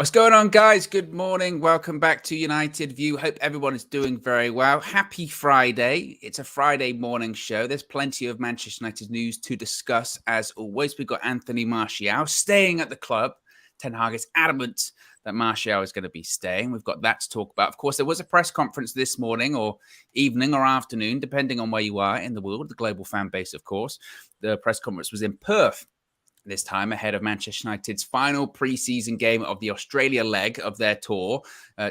What's going on, guys? Good morning. Welcome back to United View. Hope everyone is doing very well. Happy Friday. It's a Friday morning show. There's plenty of Manchester United news to discuss. As always, we've got Anthony Martial staying at the club. Ten Hag is adamant that Martial is going to be staying. We've got that to talk about. Of course, there was a press conference this morning or evening or afternoon, depending on where you are in the world, the global fan base, of course. The press conference was in Perth this time ahead of Manchester United's final pre-season game of the Australia leg of their tour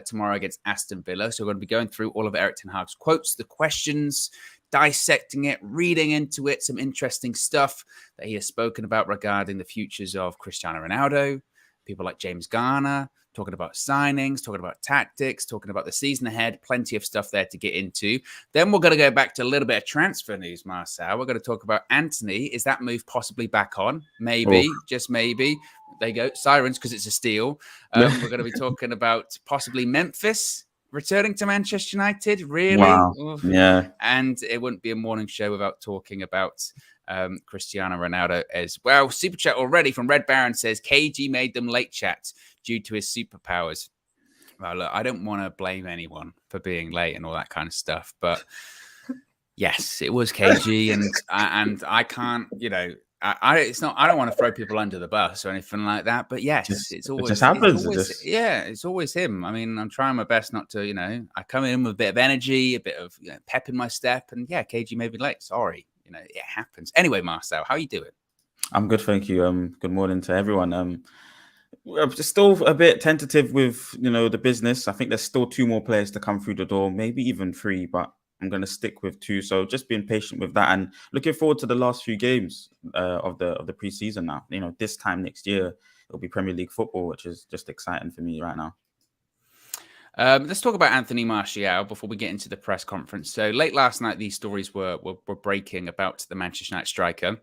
tomorrow against Aston Villa. So we're going to be going through all of Erik ten Hag's quotes, the questions, dissecting it, reading into it, some interesting stuff that he has spoken about regarding the futures of Cristiano Ronaldo, people like James Garner, talking about signings, talking about tactics, talking about the season ahead, plenty of stuff there to get into. Then we're going to go back to a little bit of transfer news, Marcel. We're going to talk about Antony. Is that move possibly back on? Maybe, just maybe. There you go. Sirens, because it's a steal. We're going to be talking about possibly Memphis returning to Manchester United. Really? Wow. Yeah. And it wouldn't be a morning show without talking about Cristiano Ronaldo as well. Super chat already from Red Baron says KG made them late chat due to his superpowers. Well, look, I don't want to blame anyone for being late and all that kind of stuff, but yes, it was KG, and I can't, it's not. I don't want to throw people under the bus or anything like that, but yes, it just happens. It's always him. I mean, I'm trying my best not to, I come in with a bit of energy, a bit of pep in my step, and KG may be late. Sorry. It happens. Anyway, Marcel, how are you doing? I'm good, thank you. Good morning to everyone. I'm still a bit tentative with, the business. I think there's still 2 more players to come through the door, maybe even 3, but I'm going to stick with 2. So just being patient with that and looking forward to the last few games of the preseason now. This time next year, it'll be Premier League football, which is just exciting for me right now. Let's talk about Anthony Martial before we get into the press conference. So late last night, these stories were breaking about the Manchester United striker.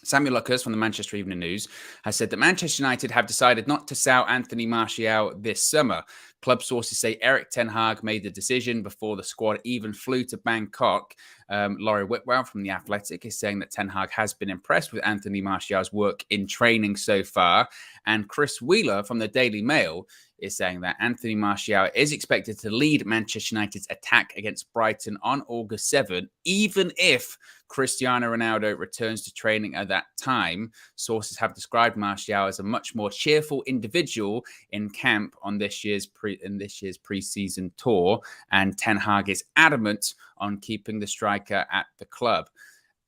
Samuel Luckers from the Manchester Evening News has said that Manchester United have decided not to sell Anthony Martial this summer. Club sources say Erik ten Hag made the decision before the squad even flew to Bangkok. Laurie Whitwell from The Athletic is saying that ten Hag has been impressed with Anthony Martial's work in training so far. And Chris Wheeler from the Daily Mail is saying that Anthony Martial is expected to lead Manchester United's attack against Brighton on August 7, even if Cristiano Ronaldo returns to training at that time. Sources have described Martial as a much more cheerful individual in camp on this year's pre-season tour, and Ten Hag is adamant on keeping the striker at the club.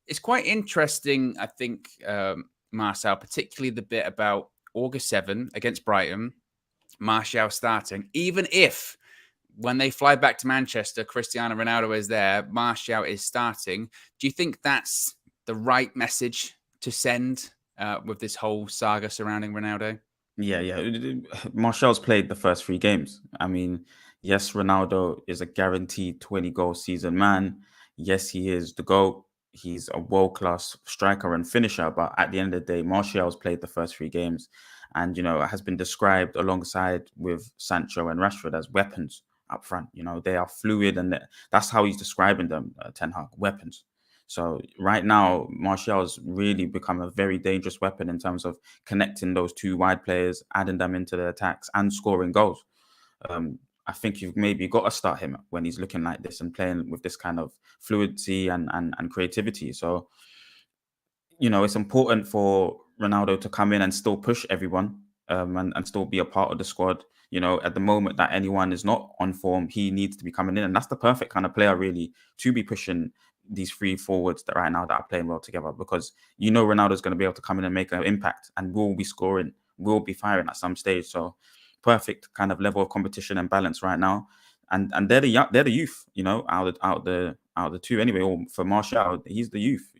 It's quite interesting, I think, Marcel, particularly the bit about August 7 against Brighton, Martial starting, even if when they fly back to Manchester, Cristiano Ronaldo is there, Martial is starting. Do you think that's the right message to send with this whole saga surrounding Ronaldo? Yeah. Martial's played the first 3 games. I mean, yes, Ronaldo is a guaranteed 20-goal season man. Yes, he is the GOAT. He's a world-class striker and finisher. But at the end of the day, Martial's played the first 3 games. And, it has been described alongside with Sancho and Rashford as weapons up front. They are fluid, and that's how he's describing them, Ten Hag, weapons. So right now, Martial has really become a very dangerous weapon in terms of connecting those 2 wide players, adding them into the attacks and scoring goals. I think you've maybe got to start him when he's looking like this and playing with this kind of fluidity and creativity. So, it's important for Ronaldo to come in and still push everyone and still be a part of the squad. At the moment that anyone is not on form, he needs to be coming in. And that's the perfect kind of player, really, to be pushing these 3 forwards that right now that are playing well together, because Ronaldo's going to be able to come in and make an impact and will be scoring, will be firing at some stage. So perfect kind of level of competition and balance right now. And they're the youth, out of the 2 anyway. Or for Martial, he's the youth,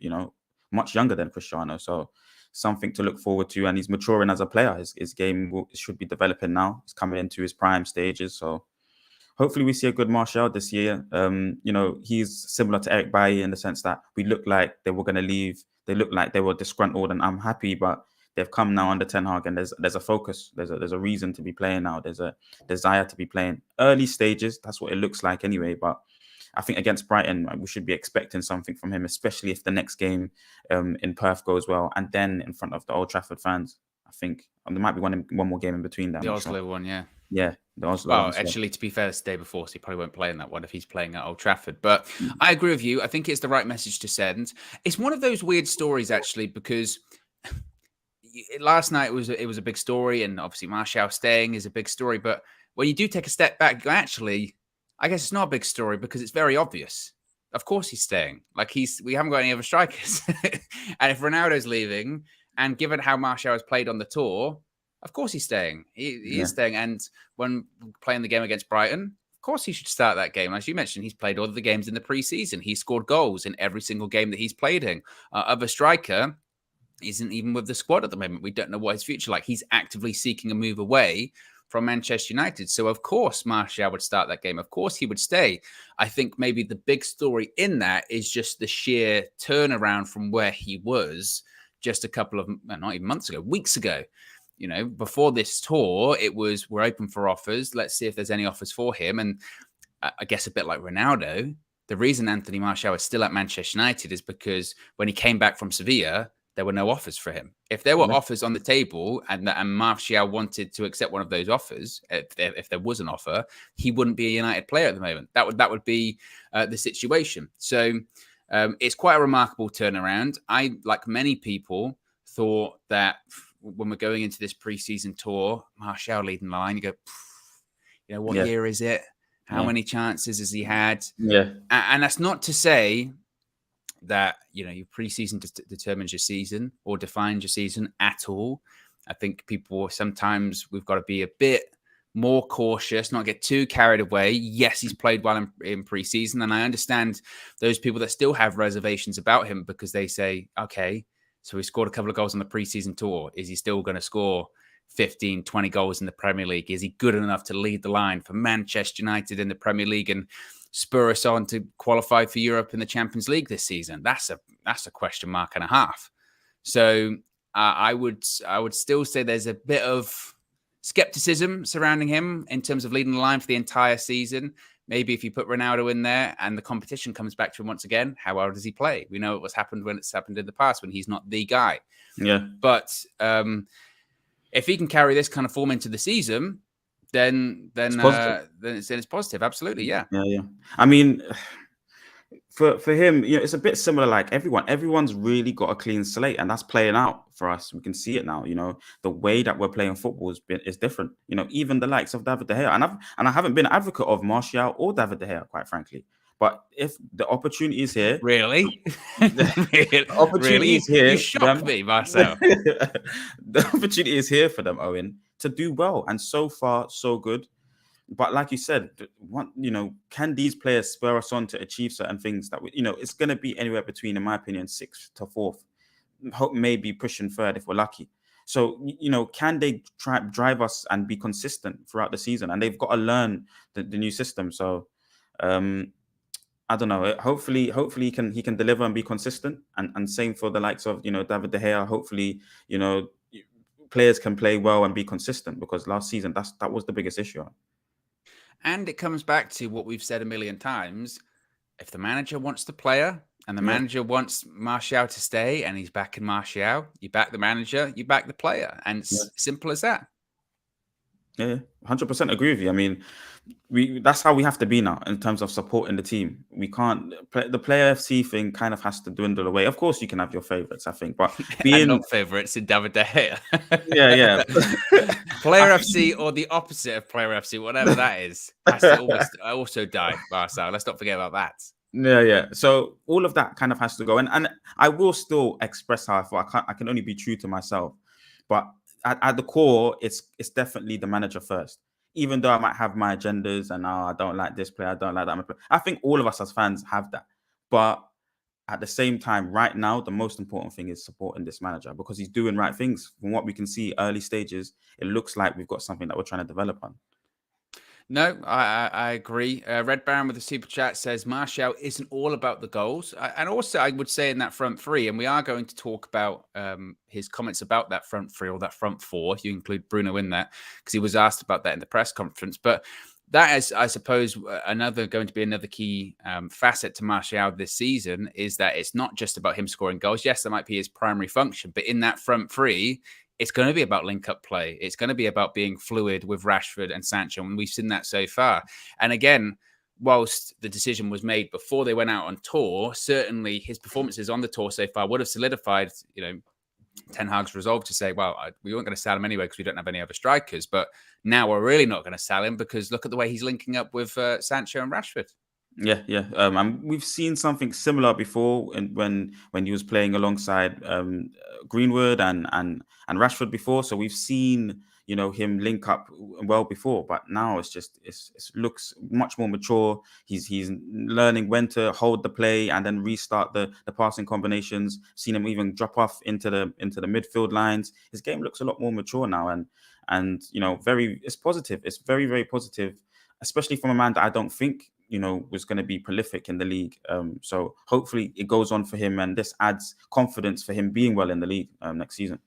much younger than Cristiano. So something to look forward to, and he's maturing as a player. His game should be developing now. He's coming into his prime stages. So hopefully we see a good Martial this year. He's similar to Eric Bailly in the sense that we looked like they were going to leave. They looked like they were disgruntled, and I'm happy, but they've come now under Ten Hag, and there's a focus. There's a reason to be playing now. There's a desire to be playing. Early stages, that's what it looks like anyway. But I think against Brighton, we should be expecting something from him, especially if the next game in Perth goes well, and then in front of the Old Trafford fans. I think. And there might be one more game in between that. I'm The not sure. Oslo one, yeah. Yeah, the Oslo Well, one. So, actually, to be fair, it's the day before, so he probably won't play in that one if he's playing at Old Trafford. But I agree with you. I think it's the right message to send. It's one of those weird stories, actually, because last night it was a big story, and obviously Martial staying is a big story. But when you do take a step back, you go, actually, I guess it's not a big story because it's very obvious. Of course he's staying. Like we haven't got any other strikers. And if Ronaldo's leaving, and given how Martial has played on the tour, of course he's staying. He is staying. And when playing the game against Brighton, of course he should start that game. As you mentioned, he's played all the games in the preseason. He scored goals in every single game that he's played in. Other striker isn't even with the squad at the moment. We don't know what his future like. He's actively seeking a move away from Manchester United. So, of course, Martial would start that game. Of course, he would stay. I think maybe the big story in that is just the sheer turnaround from where he was just a couple of, not even months ago, weeks ago. You know, before this tour, it was, we're open for offers. Let's see if there's any offers for him. And I guess a bit like Ronaldo, the reason Anthony Martial is still at Manchester United is because when he came back from Sevilla, there were no offers for him. If there were offers on the table and Martial wanted to accept one of those offers, if there was an offer, he wouldn't be a United player at the moment. That would be the situation. So it's quite a remarkable turnaround. I, like many people, thought that when we're going into this preseason tour, Martial leading the line, you go, you know, what year is it? How many chances has he had? Yeah. And that's not to say that, you know, your preseason determines your season or defines your season at all. I think people sometimes we've got to be a bit more cautious, not get too carried away. Yes, he's played well in preseason, and I understand those people that still have reservations about him because they say, okay, so he scored a couple of goals on the preseason tour. Is he still going to score 15, 20 goals in the Premier League? Is he good enough to lead the line for Manchester United in the Premier League and spur us on to qualify for Europe in the Champions League this season? That's a question mark and a half. So I would still say there's a bit of skepticism surrounding him in terms of leading the line for the entire season. Maybe if you put Ronaldo in there and the competition comes back to him once again, how well does he play? We know what's happened when it's happened in the past when he's not the guy. Yeah. But if he can carry this kind of form into the season, then it's positive. Absolutely, yeah. Yeah. I mean, for him, you know, it's a bit similar. Like everyone's really got a clean slate, and that's playing out for us. We can see it now. You know, the way that we're playing football is different. You know, even the likes of David De Gea, and I haven't been an advocate of Martial or David De Gea, quite frankly. But if the opportunity is here, really, the opportunity is here. You shocked me, Marcel. The opportunity is here for them, Owen, to do well, and so far, so good. But like you said, can these players spur us on to achieve certain things that it's going to be anywhere between, in my opinion, 6th to 4th, hope maybe pushing 3rd if we're lucky. So, can they try drive us and be consistent throughout the season? And they've got to learn the new system. So, I don't know. Hopefully he can deliver and be consistent. And same for the likes of David De Gea. Hopefully, players can play well and be consistent, because last season that was the biggest issue. And it comes back to what we've said a million times. If the manager wants the player and the manager wants Martial to stay and he's backing Martial, you back the manager, you back the player. And it's simple as that. Yeah, 100% agree with you. I mean, that's how we have to be now in terms of supporting the team. We can't the player FC thing kind of has to dwindle away. Of course, you can have your favorites, I think, but being not favorites in David De Gea. yeah. Player FC or the opposite of Player FC, whatever that is, has to also die, Marcel. Let's not forget about that. Yeah. So all of that kind of has to go, and I will still express how I feel. I can only be true to myself, but at the core, it's definitely the manager first. Even though I might have my agendas and I don't like this player, I don't like that player. I think all of us as fans have that. But at the same time, right now, the most important thing is supporting this manager, because he's doing right things. From what we can see, early stages, it looks like we've got something that we're trying to develop on. No, I agree. Red Baron with the super chat says Martial isn't all about the goals. And also, I would say in that front three, and we are going to talk about his comments about that front three or that front four, if you include Bruno in that, because he was asked about that in the press conference. But that is, I suppose, going to be another key facet to Martial this season, is that it's not just about him scoring goals. Yes, that might be his primary function, but in that front three, it's going to be about link-up play. It's going to be about being fluid with Rashford and Sancho, and we've seen that so far. And again, whilst the decision was made before they went out on tour, certainly his performances on the tour so far would have solidified, Ten Hag's resolve to say, well, we weren't going to sell him anyway because we don't have any other strikers. But now we're really not going to sell him because look at the way he's linking up with Sancho and Rashford. Yeah, yeah. And we've seen something similar before when he was playing alongside Greenwood and Rashford before. So we've seen him link up well before, but now it looks much more mature. He's learning when to hold the play and then restart the passing combinations. Seen him even drop off into the midfield lines. His game looks a lot more mature now, and it's positive. It's very, very positive, especially from a man that I don't think was going to be prolific in the league. So hopefully it goes on for him, and this adds confidence for him being well in the league next season.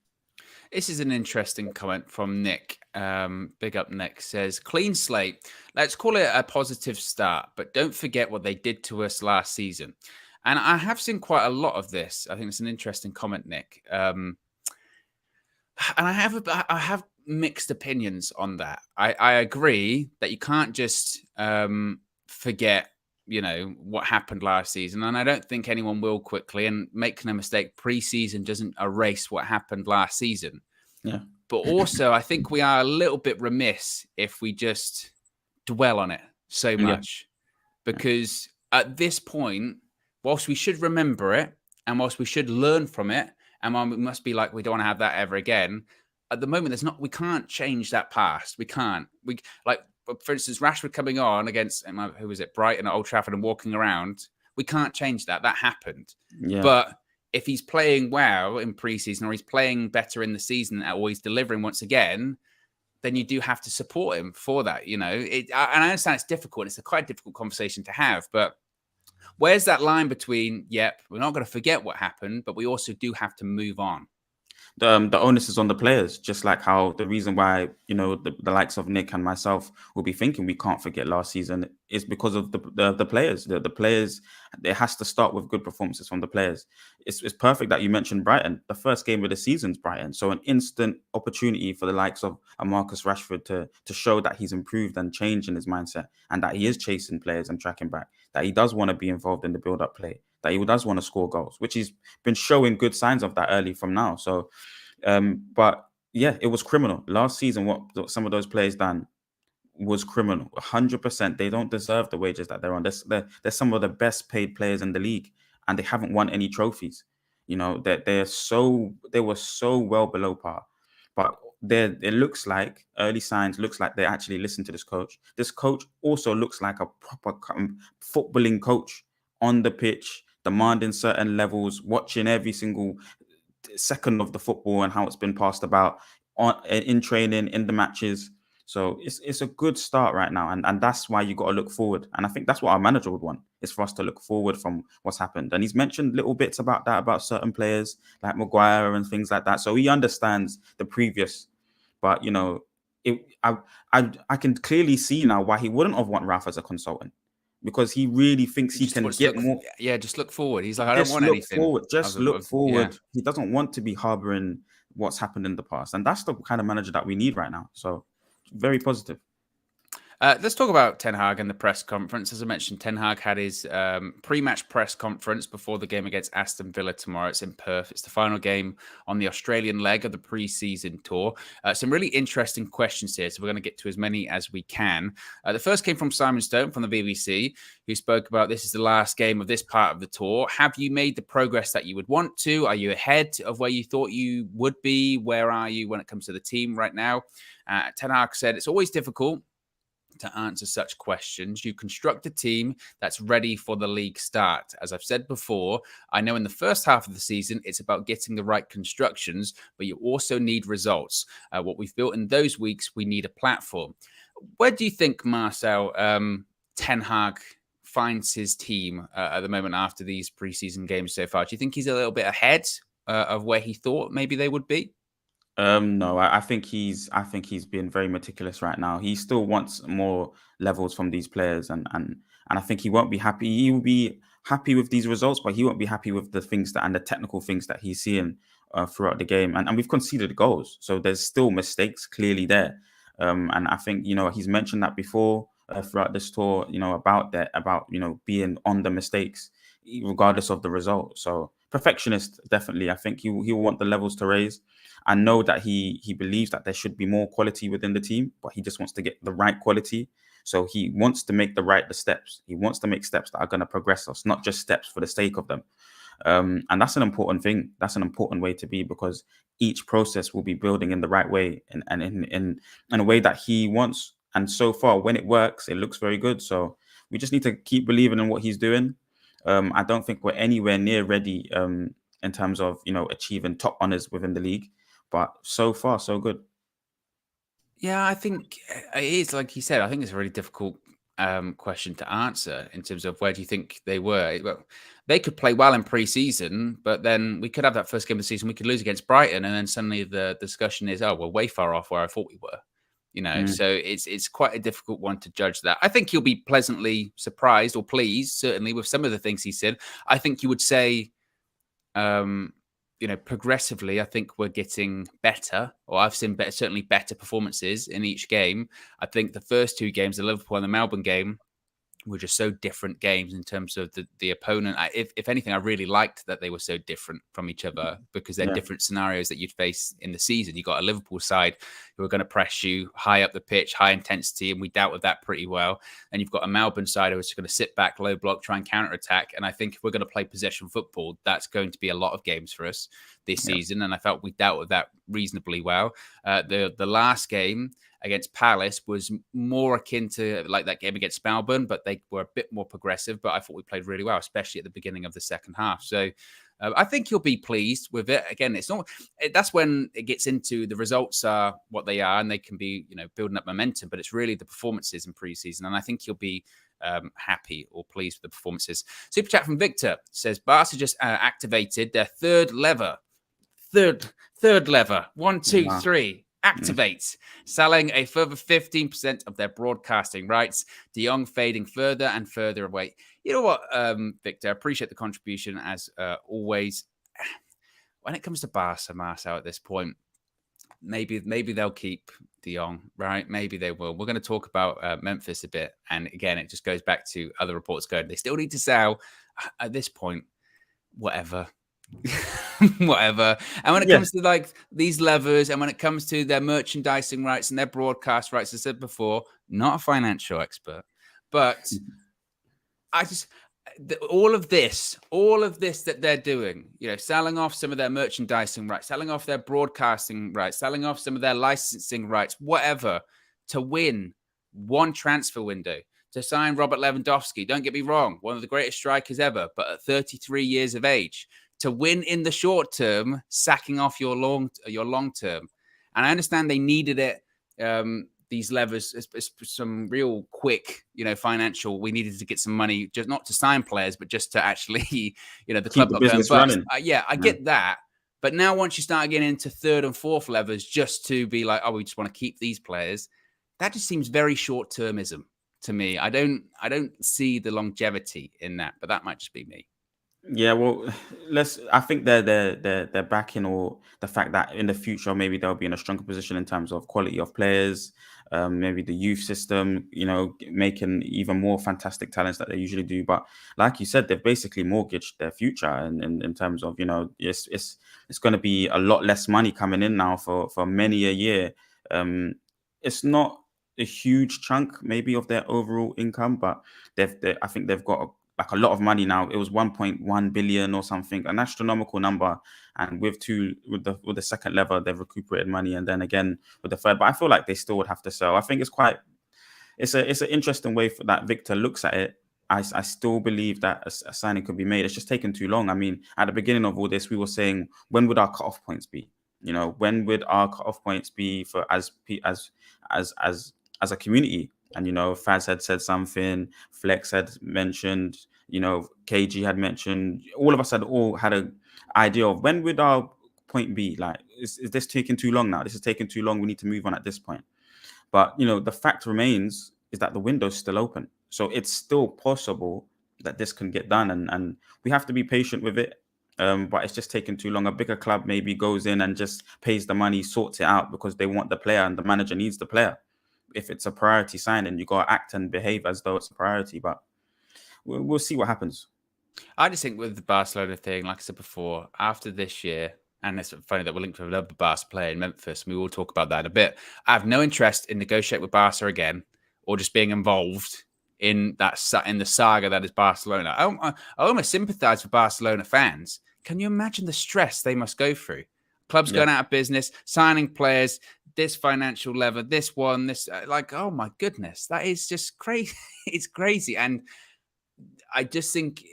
This is an interesting comment from Nick. Big up Nick says, clean slate. Let's call it a positive start, but don't forget what they did to us last season. And I have seen quite a lot of this. I think it's an interesting comment, Nick. And I have mixed opinions on that. I agree that you can't just forget, what happened last season. And I don't think anyone will quickly. And make no mistake, pre-season doesn't erase what happened last season. Yeah. But also, I think we are a little bit remiss if we just dwell on it so much. Yeah. Because at this point, whilst we should remember it, and whilst we should learn from it, and we must be like, we don't want to have that ever again. At the moment, we can't change that past. We can't. For instance, Rashford coming on against, who was it, Brighton at Old Trafford and walking around. We can't change that. That happened. Yeah. But if he's playing well in preseason, or he's playing better in the season, or he's delivering once again, then you do have to support him for that. And I understand it's difficult. It's a quite difficult conversation to have. But where's that line between, yep, we're not going to forget what happened, but we also do have to move on? The onus is on the players, just like how the reason why, the likes of Nick and myself will be thinking we can't forget last season is because of the players. The players, it has to start with good performances from the players. It's perfect that you mentioned Brighton. The first game of the season's Brighton. So an instant opportunity for the likes of Marcus Rashford to show that he's improved and changed in his mindset, and that he is chasing players and tracking back, that he does want to be involved in the build-up play, that he does want to score goals, which he's been showing good signs of that early from now. So, but yeah, it was criminal. Last season, what some of those players done was criminal. 100%. They don't deserve the wages that they're on. They're some of the best paid players in the league, and they haven't won any trophies. They were so well below par. But it looks like, early signs looks like they actually listen to this coach. This coach also looks like a proper footballing coach on the pitch, demanding certain levels, watching every single second of the football and how it's been passed about in training, in the matches. So it's a good start right now, and that's why you got to look forward. And I think that's what our manager would want, is for us to look forward from what's happened. And he's mentioned little bits about that, about certain players like Maguire and things like that. So he understands the previous, but I can clearly see now why he wouldn't have want Ralph as a consultant. Because he really thinks he can get more. Yeah, just look forward. He's like, I don't want anything. Look forward. Yeah. He doesn't want to be harboring what's happened in the past. And that's the kind of manager that we need right now. So very positive. Let's talk about Ten Hag and the press conference. As I mentioned, Ten Hag had his pre-match press conference before the game against Aston Villa tomorrow. It's in Perth. It's the final game on the Australian leg of the pre-season tour. Some really interesting questions here, so we're going to get to as many as we can. The first came from Simon Stone from the BBC, who spoke about this is the last game of this part of the tour. Have you made the progress that you would want to? Are you ahead of where you thought you would be? Where are you when it comes to the team right now? Ten Hag said, it's always difficult to answer such questions. You construct a team that's ready for the league start. As I've said before, I know in the first half of the season, it's about getting the right constructions, but you also need results. What we've built in those weeks, we need a platform. Where do you think, Marcel, Ten Hag finds his team at the moment after these preseason games so far? Do you think he's a little bit ahead of where he thought maybe they would be? No, I think he's being very meticulous right now. He still wants more levels from these players, and I think he won't be happy. He will be happy with these results, but he won't be happy with the things that and the technical things that he's seeing throughout the game. And we've conceded goals, so there's still mistakes clearly there. And I think he's mentioned that before throughout this tour, about that, about being on the mistakes regardless of the result. So perfectionist, definitely. I think he'll want the levels to raise. I know that he believes that there should be more quality within the team, but he just wants to get the right quality. So he wants to make the steps. He wants to make steps that are going to progress us, not just steps for the sake of them. And that's an important thing. That's an important way to be, because each process will be building in the right way and in a way that he wants. And so far, when it works, it looks very good. So we just need to keep believing in what he's doing. I don't think we're anywhere near ready in terms of achieving top honors within the league, but so far so good. Yeah, I think it is, like you said. I think it's a really difficult question to answer in terms of where do you think they were. Well, they could play well in pre-season, but then we could have that first game of the season, we could lose against Brighton, and then suddenly the discussion is, oh, we're way far off where I thought we were. So it's quite a difficult one to judge that. I think he'll be pleasantly surprised or pleased, certainly, with some of the things he said. I think you would say, progressively, I think we're getting better, or I've seen certainly better performances in each game. I think the first two games, the Liverpool and the Melbourne game, were just so different games in terms of the opponent. If anything, I really liked that they were so different from each other, because they're different scenarios that you'd face in the season. You got a Liverpool side who are going to press you high up the pitch, high intensity, and we dealt with that pretty well. And you've got a Melbourne side who's going to sit back, low block, try and counter attack. And I think if we're going to play possession football, that's going to be a lot of games for us this season. And I felt we dealt with that reasonably well. The last game against Palace was more akin to like that game against Melbourne, but they were a bit more progressive. But I thought we played really well, especially at the beginning of the second half. So I think you'll be pleased with it. Again, it's not. That's when it gets into the results are what they are, and they can be building up momentum. But it's really the performances in preseason, and I think you'll be happy or pleased with the performances. Super chat from Victor says Barca just activated their third lever. Third lever. 1, 2, 3. Activate, selling a further 15% of their broadcasting rights. De Jong fading further and further away. You know what, Victor? I appreciate the contribution as always. When it comes to Barca, Marcel, at this point, maybe they'll keep De Jong, right? Maybe they will. We're going to talk about Memphis a bit, and again, it just goes back to other reports going. They still need to sell. At this point, whatever. Whatever. And when it comes to like these levers, and when it comes to their merchandising rights and their broadcast rights, as I said before, not a financial expert, but I just all of this that they're doing, selling off some of their merchandising rights, selling off their broadcasting rights, selling off some of their licensing rights, whatever, to win one transfer window, to sign Robert Lewandowski. Don't get me wrong, one of the greatest strikers ever, but at 33 years of age. To win in the short term, sacking off your long term. And I understand they needed it, these levers, some real quick, financial. We needed to get some money, just not to sign players, but just to actually, the club not going bust. I get that. But now once you start getting into third and fourth levers, just to be like, oh, we just want to keep these players, that just seems very short-termism to me. I don't see the longevity in that, but that might just be me. Yeah, well, I think they're backing or the fact that in the future maybe they'll be in a stronger position in terms of quality of players, maybe the youth system, making even more fantastic talents that they usually do. But like you said, they've basically mortgaged their future, and in terms of it's going to be a lot less money coming in now for many a year. It's not a huge chunk maybe of their overall income, but I think they've got like a lot of money now. It was 1.1 billion or something, an astronomical number. And with the second lever, they've recuperated money, and then again with the third. But I feel like they still would have to sell. I think it's an interesting way for that Victor looks at it. I still believe that a signing could be made. It's just taken too long. I mean, at the beginning of all this, we were saying, when would our cutoff points be? When would our cutoff points be for as a community? And Faz had said something, Flex had mentioned, KG had mentioned. All of us had an idea of when would our point be. Like, is this taking too long now? This is taking too long. We need to move on at this point. But the fact remains is that the window's still open, so it's still possible that this can get done, and we have to be patient with it. But it's just taking too long. A bigger club maybe goes in and just pays the money, sorts it out because they want the player and the manager needs the player. If it's a priority signing, you got to act and behave as though it's a priority. But we'll see what happens. I just think with the Barcelona thing, like I said before, after this year, and it's funny that we're linked with another Barca player in Memphis, and we will talk about that in a bit. I have no interest in negotiating with Barca again or just being involved in the saga that is Barcelona. I almost sympathise with Barcelona fans. Can you imagine the stress they must go through? Clubs going out of business, signing players, this financial lever, this one, this like, oh my goodness, that is just crazy. It's crazy, and I just think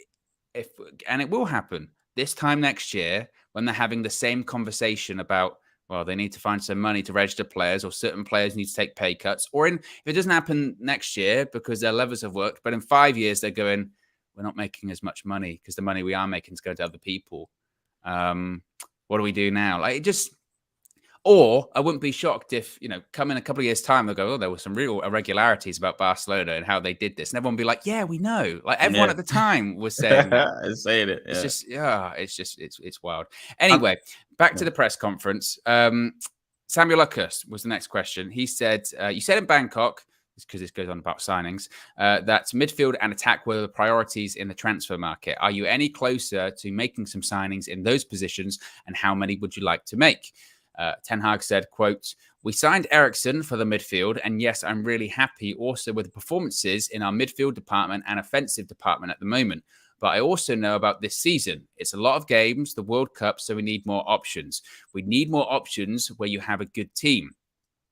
and it will happen this time next year when they're having the same conversation about, well, they need to find some money to register players, or certain players need to take pay cuts, or if it doesn't happen next year because their levers have worked, but in 5 years they're going, we're not making as much money because the money we are making is going to other people. What do we do now? Like, it just. Or I wouldn't be shocked if, come in a couple of years' time, they'll go, oh, there were some real irregularities about Barcelona and how they did this. And everyone will be like, yeah, we know. Like, everyone at the time was saying that. Saying it. Yeah. It's wild. Anyway, back to the press conference. Samuel Lucas was the next question. He said, you said in Bangkok, because this goes on about signings, that midfield and attack were the priorities in the transfer market. Are you any closer to making some signings in those positions, and how many would you like to make? Ten Hag said, quote, we signed Eriksen for the midfield, and yes, I'm really happy also with the performances in our midfield department and offensive department at the moment. But I also know about this season. It's a lot of games, the World Cup, so we need more options. We need more options where you have a good team.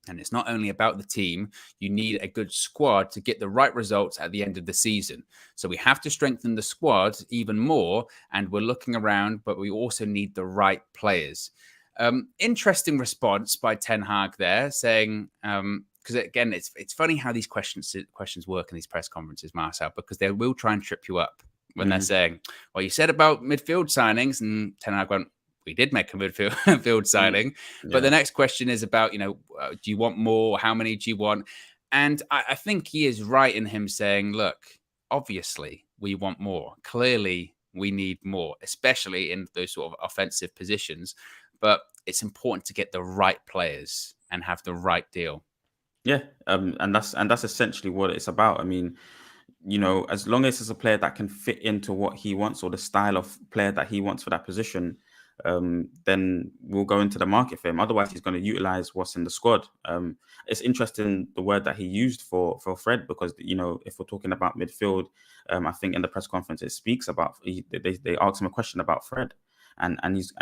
And it's not only about the team, you need a good squad to get the right results at the end of the season. So we have to strengthen the squad even more, and we're looking around, but we also need the right players. Interesting response by Ten Hag there, saying, because again, it's funny how these questions work in these press conferences, Marcel, because they will try and trip you up when they're saying, well, you said about midfield signings, and Ten Hag went, we did make a midfield signing. But the next question is about, do you want more? How many do you want? And I think he is right in him saying, look, obviously we want more. Clearly we need more, especially in those sort of offensive positions. But it's important to get the right players and have the right deal. Yeah, and that's essentially what it's about. I mean, as long as it's a player that can fit into what he wants, or the style of player that he wants for that position, then we'll go into the market for him. Otherwise, he's going to utilize what's in the squad. It's interesting the word that he used for Fred, because if we're talking about midfield, I think in the press conference it speaks about they asked him a question about Fred, and he's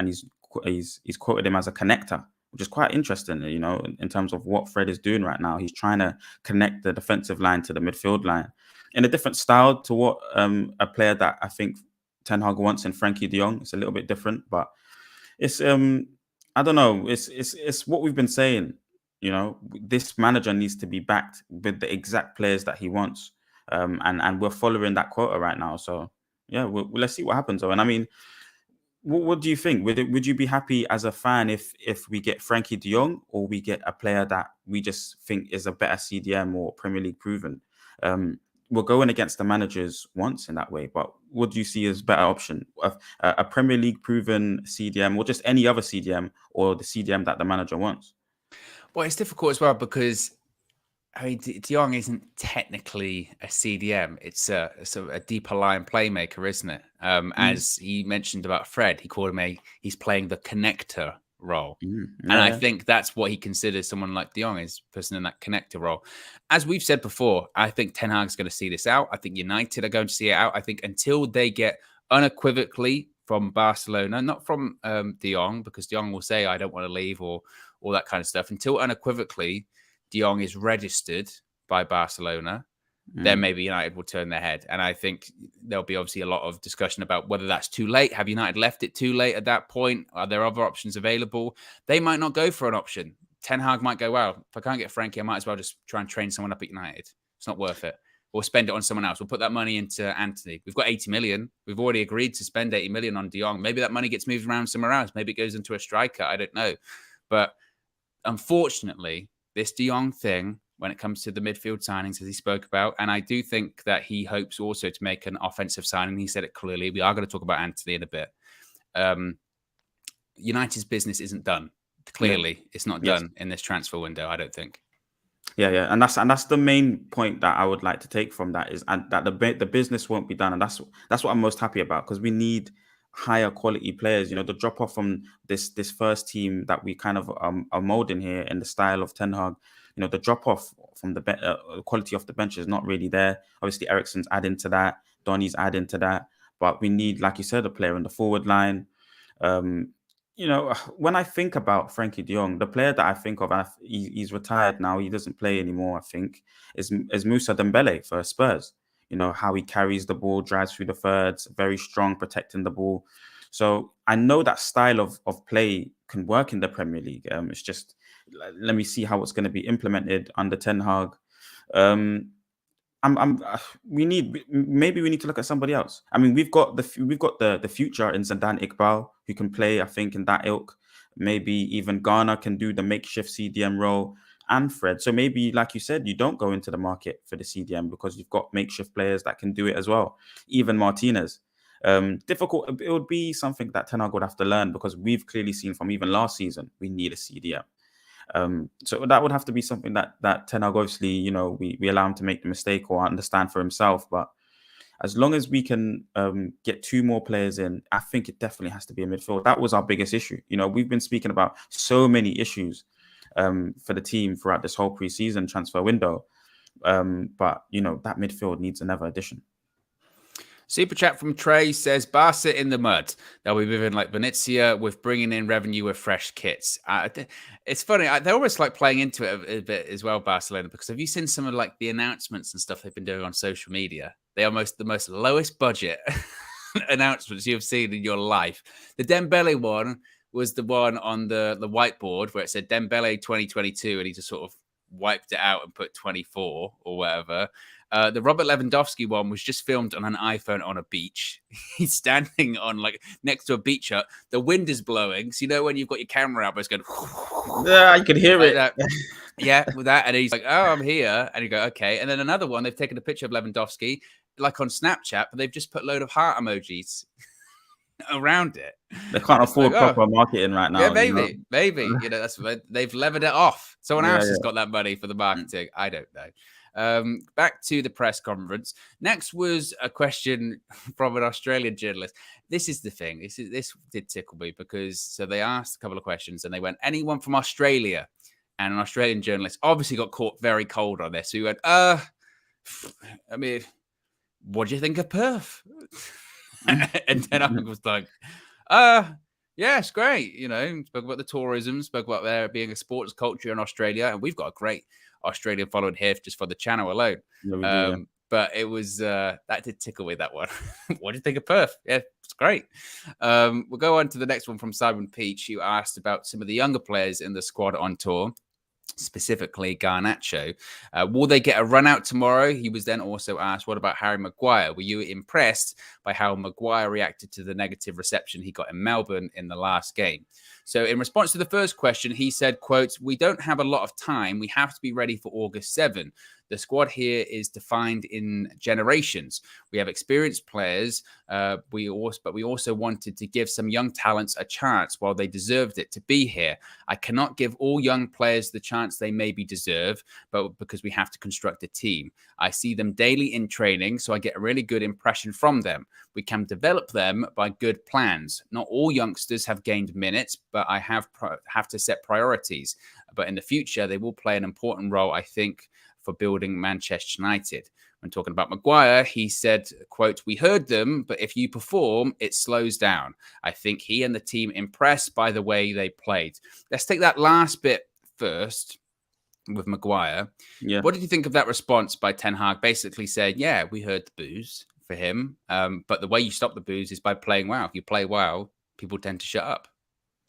quoted him as a connector, which is quite interesting, in terms of what Fred is doing right now. He's trying to connect the defensive line to the midfield line in a different style to what a player that I think Ten Hag wants in Frankie de Jong. It's a little bit different, but it's I don't know. It's what we've been saying. This manager needs to be backed with the exact players that he wants, and we're following that quota right now. So yeah, let's see what happens. And I mean, what do you think? Would you be happy as a fan if we get Frankie de Jong, or we get a player that we just think is a better CDM or Premier League proven? We're going against the managers once in that way, but what do you see as better option? A Premier League proven CDM, or just any other CDM, or the CDM that the manager wants? Well, it's difficult as well because, I mean, De Jong isn't technically a CDM. It's a deeper line playmaker, isn't it? As he mentioned about Fred, he called him he's playing the connector role. And I think that's what he considers someone like De Jong, is person in that connector role. As we've said before, I think Ten Hag's going to see this out. I think United are going to see it out. I think until they get unequivocally from Barcelona, not from De Jong, because De Jong will say, I don't want to leave, or all that kind of stuff. Until unequivocally De Jong is registered by Barcelona, then maybe United will turn their head. And I think there'll be obviously a lot of discussion about whether that's too late. Have United left it too late at that point? Are there other options available? They might not go for an option. Ten Hag might go, well, if I can't get Frankie, I might as well just try and train someone up at United. It's not worth it. We'll spend it on someone else. We'll put that money into Anthony. We've got 80 million. We've already agreed to spend 80 million on De Jong. Maybe that money gets moved around somewhere else. Maybe it goes into a striker. I don't know. But unfortunately, this De Jong thing, when it comes to the midfield signings, as he spoke about. And I do think that he hopes also to make an offensive signing. He said it clearly. We are going to talk about Antony in a bit. United's business isn't done. Clearly, it's not done in this transfer window, I don't think. Yeah, and that's the main point that I would like to take from that is that the business won't be done, and that's what I'm most happy about, because we need higher quality players. You know, the drop off from this first team that we kind of are molding here in the style of Ten Hag. You know, the drop off from the quality of the bench is not really there. Obviously, Eriksen's adding to that, Donny's adding to that, but we need, like you said, a player in the forward line. You know, when I think about Frankie de Jong, the player that I think of, and he's retired now, he doesn't play anymore, I think, is Moussa Dembele for Spurs. You know, how he carries the ball, drives through the thirds, very strong, protecting the ball. So I know that style of play can work in the Premier League. It's just, let me see how it's going to be implemented under Ten Hag. We need to look at somebody else. I mean, we've got the future in Zidane Iqbal, who can play, I think, in that ilk. Maybe even Ghana can do the makeshift CDM role, and Fred. So maybe, like you said, you don't go into the market for the CDM because you've got makeshift players that can do it as well. Even Martinez. Difficult. It would be something that Ten Hag would have to learn, because we've clearly seen from even last season we need a CDM. So that would have to be something that Ten Hag, obviously, you know, we allow him to make the mistake or understand for himself. But as long as we can get two more players in, I think it definitely has to be a midfield. That was our biggest issue. You know, we've been speaking about so many issues for the team throughout this whole pre-season transfer window. But, you know, that midfield needs another addition. Super chat from Trey says, Barca in the mud. They'll be moving like Venezia with bringing in revenue with fresh kits. It's funny. They're almost like playing into it a bit as well, Barcelona, because have you seen some of like the announcements and stuff they've been doing on social media? They are the most lowest budget announcements you've seen in your life. The Dembele one was the one on the whiteboard where it said Dembele 2022, and he just sort of wiped it out and put 24 or whatever. The Robert Lewandowski one was just filmed on an iPhone on a beach. He's standing on like next to a beach hut. The wind is blowing. So, you know, when you've got your camera out, but it's going, yeah, you can hear like it. That. Yeah, with that. And he's like, oh, I'm here. And you go, okay. And then another one, they've taken a picture of Lewandowski, like on Snapchat, but they've just put a load of heart emojis around it. They can't afford proper marketing right now. Yeah, maybe. You know, they've levered it off. Someone else has got that money for the marketing. I don't know. Back to the press conference. Next was a question from an Australian journalist. This is the thing. This did tickle me, because so they asked a couple of questions and they went, anyone from Australia? And an Australian journalist obviously got caught very cold on this. So he went, I mean, what do you think of Perth? And then I was like, yeah, it's great. You know, spoke about the tourism, spoke about there being a sports culture in Australia, and we've got a great Australian following here just for the channel alone. Yeah, but it was that did tickle me, that one. What do you think of Perth? Yeah, it's great. We'll go on to the next one from Simon Peach, who asked about some of the younger players in the squad on tour, specifically Garnacho. Will they get a run out tomorrow? He was then also asked, what about Harry Maguire? Were you impressed by how Maguire reacted to the negative reception he got in Melbourne in the last game? So in response to the first question, he said, quote, we don't have a lot of time. We have to be ready for August 7. The squad here is defined in generations. We have experienced players, but we also wanted to give some young talents a chance while they deserved it to be here. I cannot give all young players the chance they maybe deserve, but because we have to construct a team. I see them daily in training, so I get a really good impression from them. We can develop them by good plans. Not all youngsters have gained minutes, but I have to set priorities. But in the future, they will play an important role, I think, for building Manchester United. When talking about Maguire, he said, quote, we heard them, but if you perform, it slows down. I think he and the team impressed by the way they played. Let's take that last bit first with Maguire. Yeah. What did you think of that response by Ten Hag? Basically said, yeah, we heard the boos for him, but the way you stop the boos is by playing well. If you play well, people tend to shut up.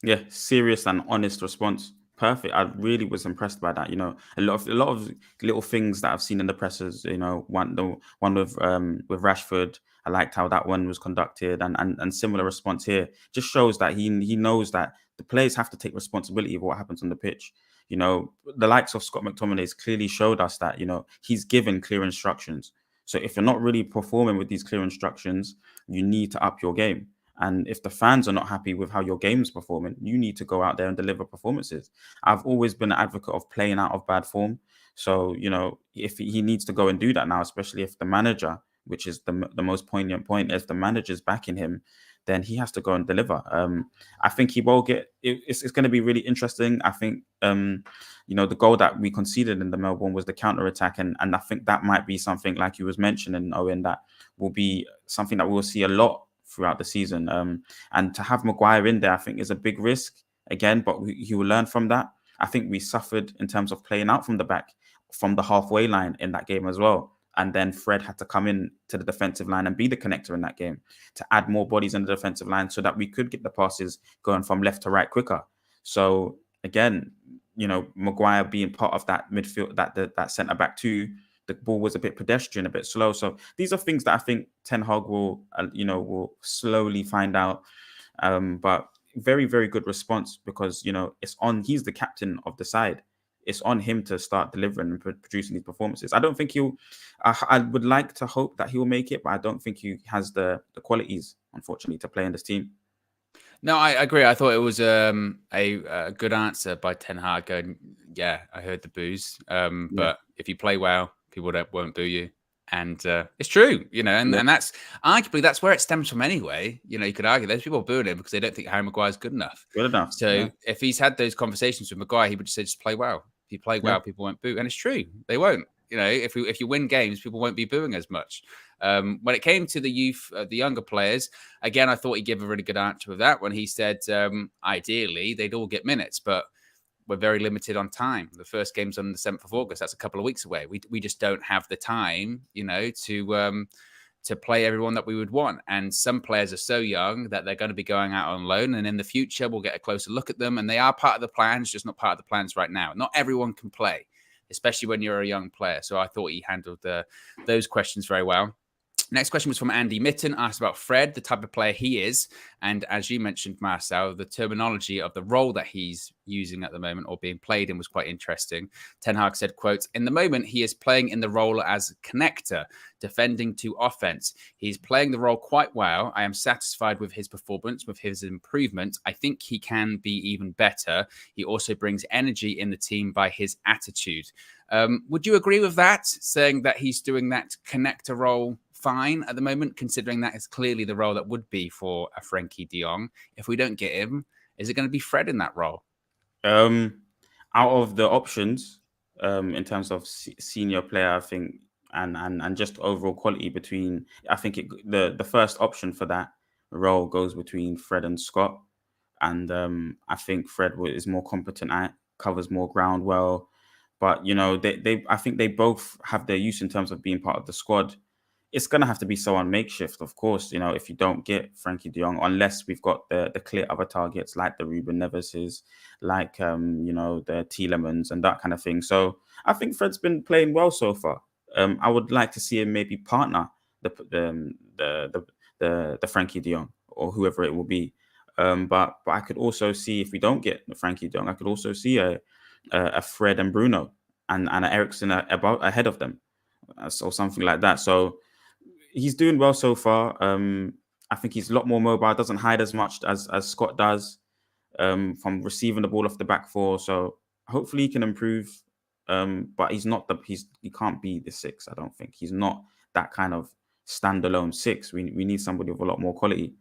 Yeah, serious and honest response. Perfect. I really was impressed by that. You know, a lot of little things that I've seen in the presses. You know, the one with Rashford. I liked how that one was conducted, and similar response here just shows that he knows that the players have to take responsibility of what happens on the pitch. You know, the likes of Scott McTominay's clearly showed us that, you know, he's given clear instructions. So if you're not really performing with these clear instructions, you need to up your game. And if the fans are not happy with how your game's performing, you need to go out there and deliver performances. I've always been an advocate of playing out of bad form. So, you know, if he needs to go and do that now, especially if the manager, which is the most poignant point, if the manager's backing him, then he has to go and deliver. I think he will get. It's going to be really interesting. I think you know, the goal that we conceded in the Melbourne was the counter attack, and I think that might be something, like you was mentioning, Owen, that will be something that we'll see a lot throughout the season. And to have Maguire in there, I think, is a big risk again, but he will learn from that. I think we suffered in terms of playing out from the back, from the halfway line in that game as well. And then Fred had to come in to the defensive line and be the connector in that game to add more bodies in the defensive line so that we could get the passes going from left to right quicker. So again, you know, Maguire being part of that midfield, that centre back too, the ball was a bit pedestrian, a bit slow. So these are things that I think Ten Hag will, you know, will slowly find out. But very, very good response, because, you know, he's the captain of the side. It's on him to start delivering and producing these performances. I don't think I would like to hope that he will make it, but I don't think he has the qualities, unfortunately, to play in this team. No, I agree. I thought it was a good answer by Ten Hag going, yeah, I heard the boos. But if you play well, people won't boo you. And it's true, you know, and that's arguably that's where it stems from anyway. You know, you could argue there's people booing him because they don't think Harry Maguire's good enough. Good enough. So if he's had those conversations with Maguire, he would just say, just play well. If you play well, people won't boo. And it's true. They won't. You know, if you win games, people won't be booing as much. When it came to the youth, the younger players, again, I thought he gave a really good answer with that when he said, ideally, they'd all get minutes, but we're very limited on time. The first game's on the 7th of August. That's a couple of weeks away. We just don't have the time, you know, to play everyone that we would want. And some players are so young that they're going to be going out on loan. And in the future, we'll get a closer look at them. And they are part of the plans, just not part of the plans right now. Not everyone can play, especially when you're a young player. So I thought he handled those questions very well. Next question was from Andy Mitten, asked about Fred, the type of player he is. And as you mentioned, Marcel, the terminology of the role that he's using at the moment or being played in was quite interesting. Ten Hag said, quote, in the moment, he is playing in the role as connector, defending to offense. He's playing the role quite well. I am satisfied with his performance, with his improvement. I think he can be even better. He also brings energy in the team by his attitude. Would you agree with that, saying that he's doing that connector role fine at the moment, considering that is clearly the role that would be for a Frenkie de Jong? If we don't get him, is it going to be Fred in that role? Out of the options, in terms of senior player, I think, and just overall quality between, I think the first option for that role goes between Fred and Scott. And I think Fred is more competent at, covers more ground well. But, you know, I think they both have their use in terms of being part of the squad. It's going to have to be so on makeshift, of course, you know, if you don't get Frenkie de Jong, unless we've got the clear other targets like the Ruben Neveses, like, you know, the Tielemans and that kind of thing. So I think Fred's been playing well so far. I would like to see him maybe partner the Frenkie de Jong or whoever it will be. But I could also see, if we don't get Frenkie de Jong, I could also see a Fred and Bruno and an Eriksen ahead of them, or something like that. So he's doing well so far. I think he's a lot more mobile, doesn't hide as much as Scott does, from receiving the ball off the back four. So hopefully he can improve. But he can't be the 6. I don't think he's not that kind of standalone 6. We need somebody with a lot more quality.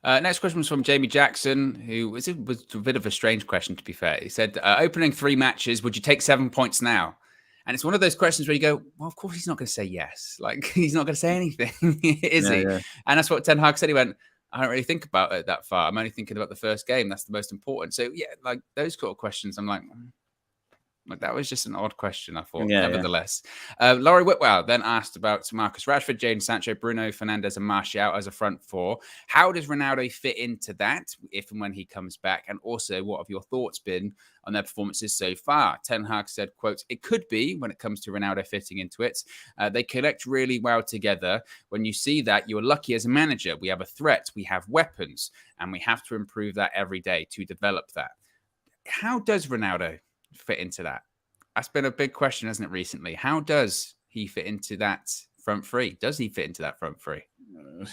Next question was from Jamie Jackson, who was a bit of a strange question, to be fair. He said, opening 3 matches, would you take 7 points now? And it's one of those questions where you go, well, of course he's not going to say yes. Like, he's not going to say anything, is he? Yeah. And that's what Ten Hag said. He went, I don't really think about it that far. I'm only thinking about the first game. That's the most important. So, yeah, like those sort of questions, I'm like that was just an odd question, I thought, nevertheless. Laurie Whitwell then asked about Marcus Rashford, Jadon Sancho, Bruno Fernandes and Martial as a front 4. How does Ronaldo fit into that if and when he comes back? And also, what have your thoughts been on their performances so far? Ten Hag said, quote, it could be when it comes to Ronaldo fitting into it. They connect really well together. When you see that, you're lucky as a manager. We have a threat, we have weapons, and we have to improve that every day to develop that. how does Ronaldo fit into that? That's been a big question, hasn't it, recently? How does he fit into that front three? Does he fit into that front three?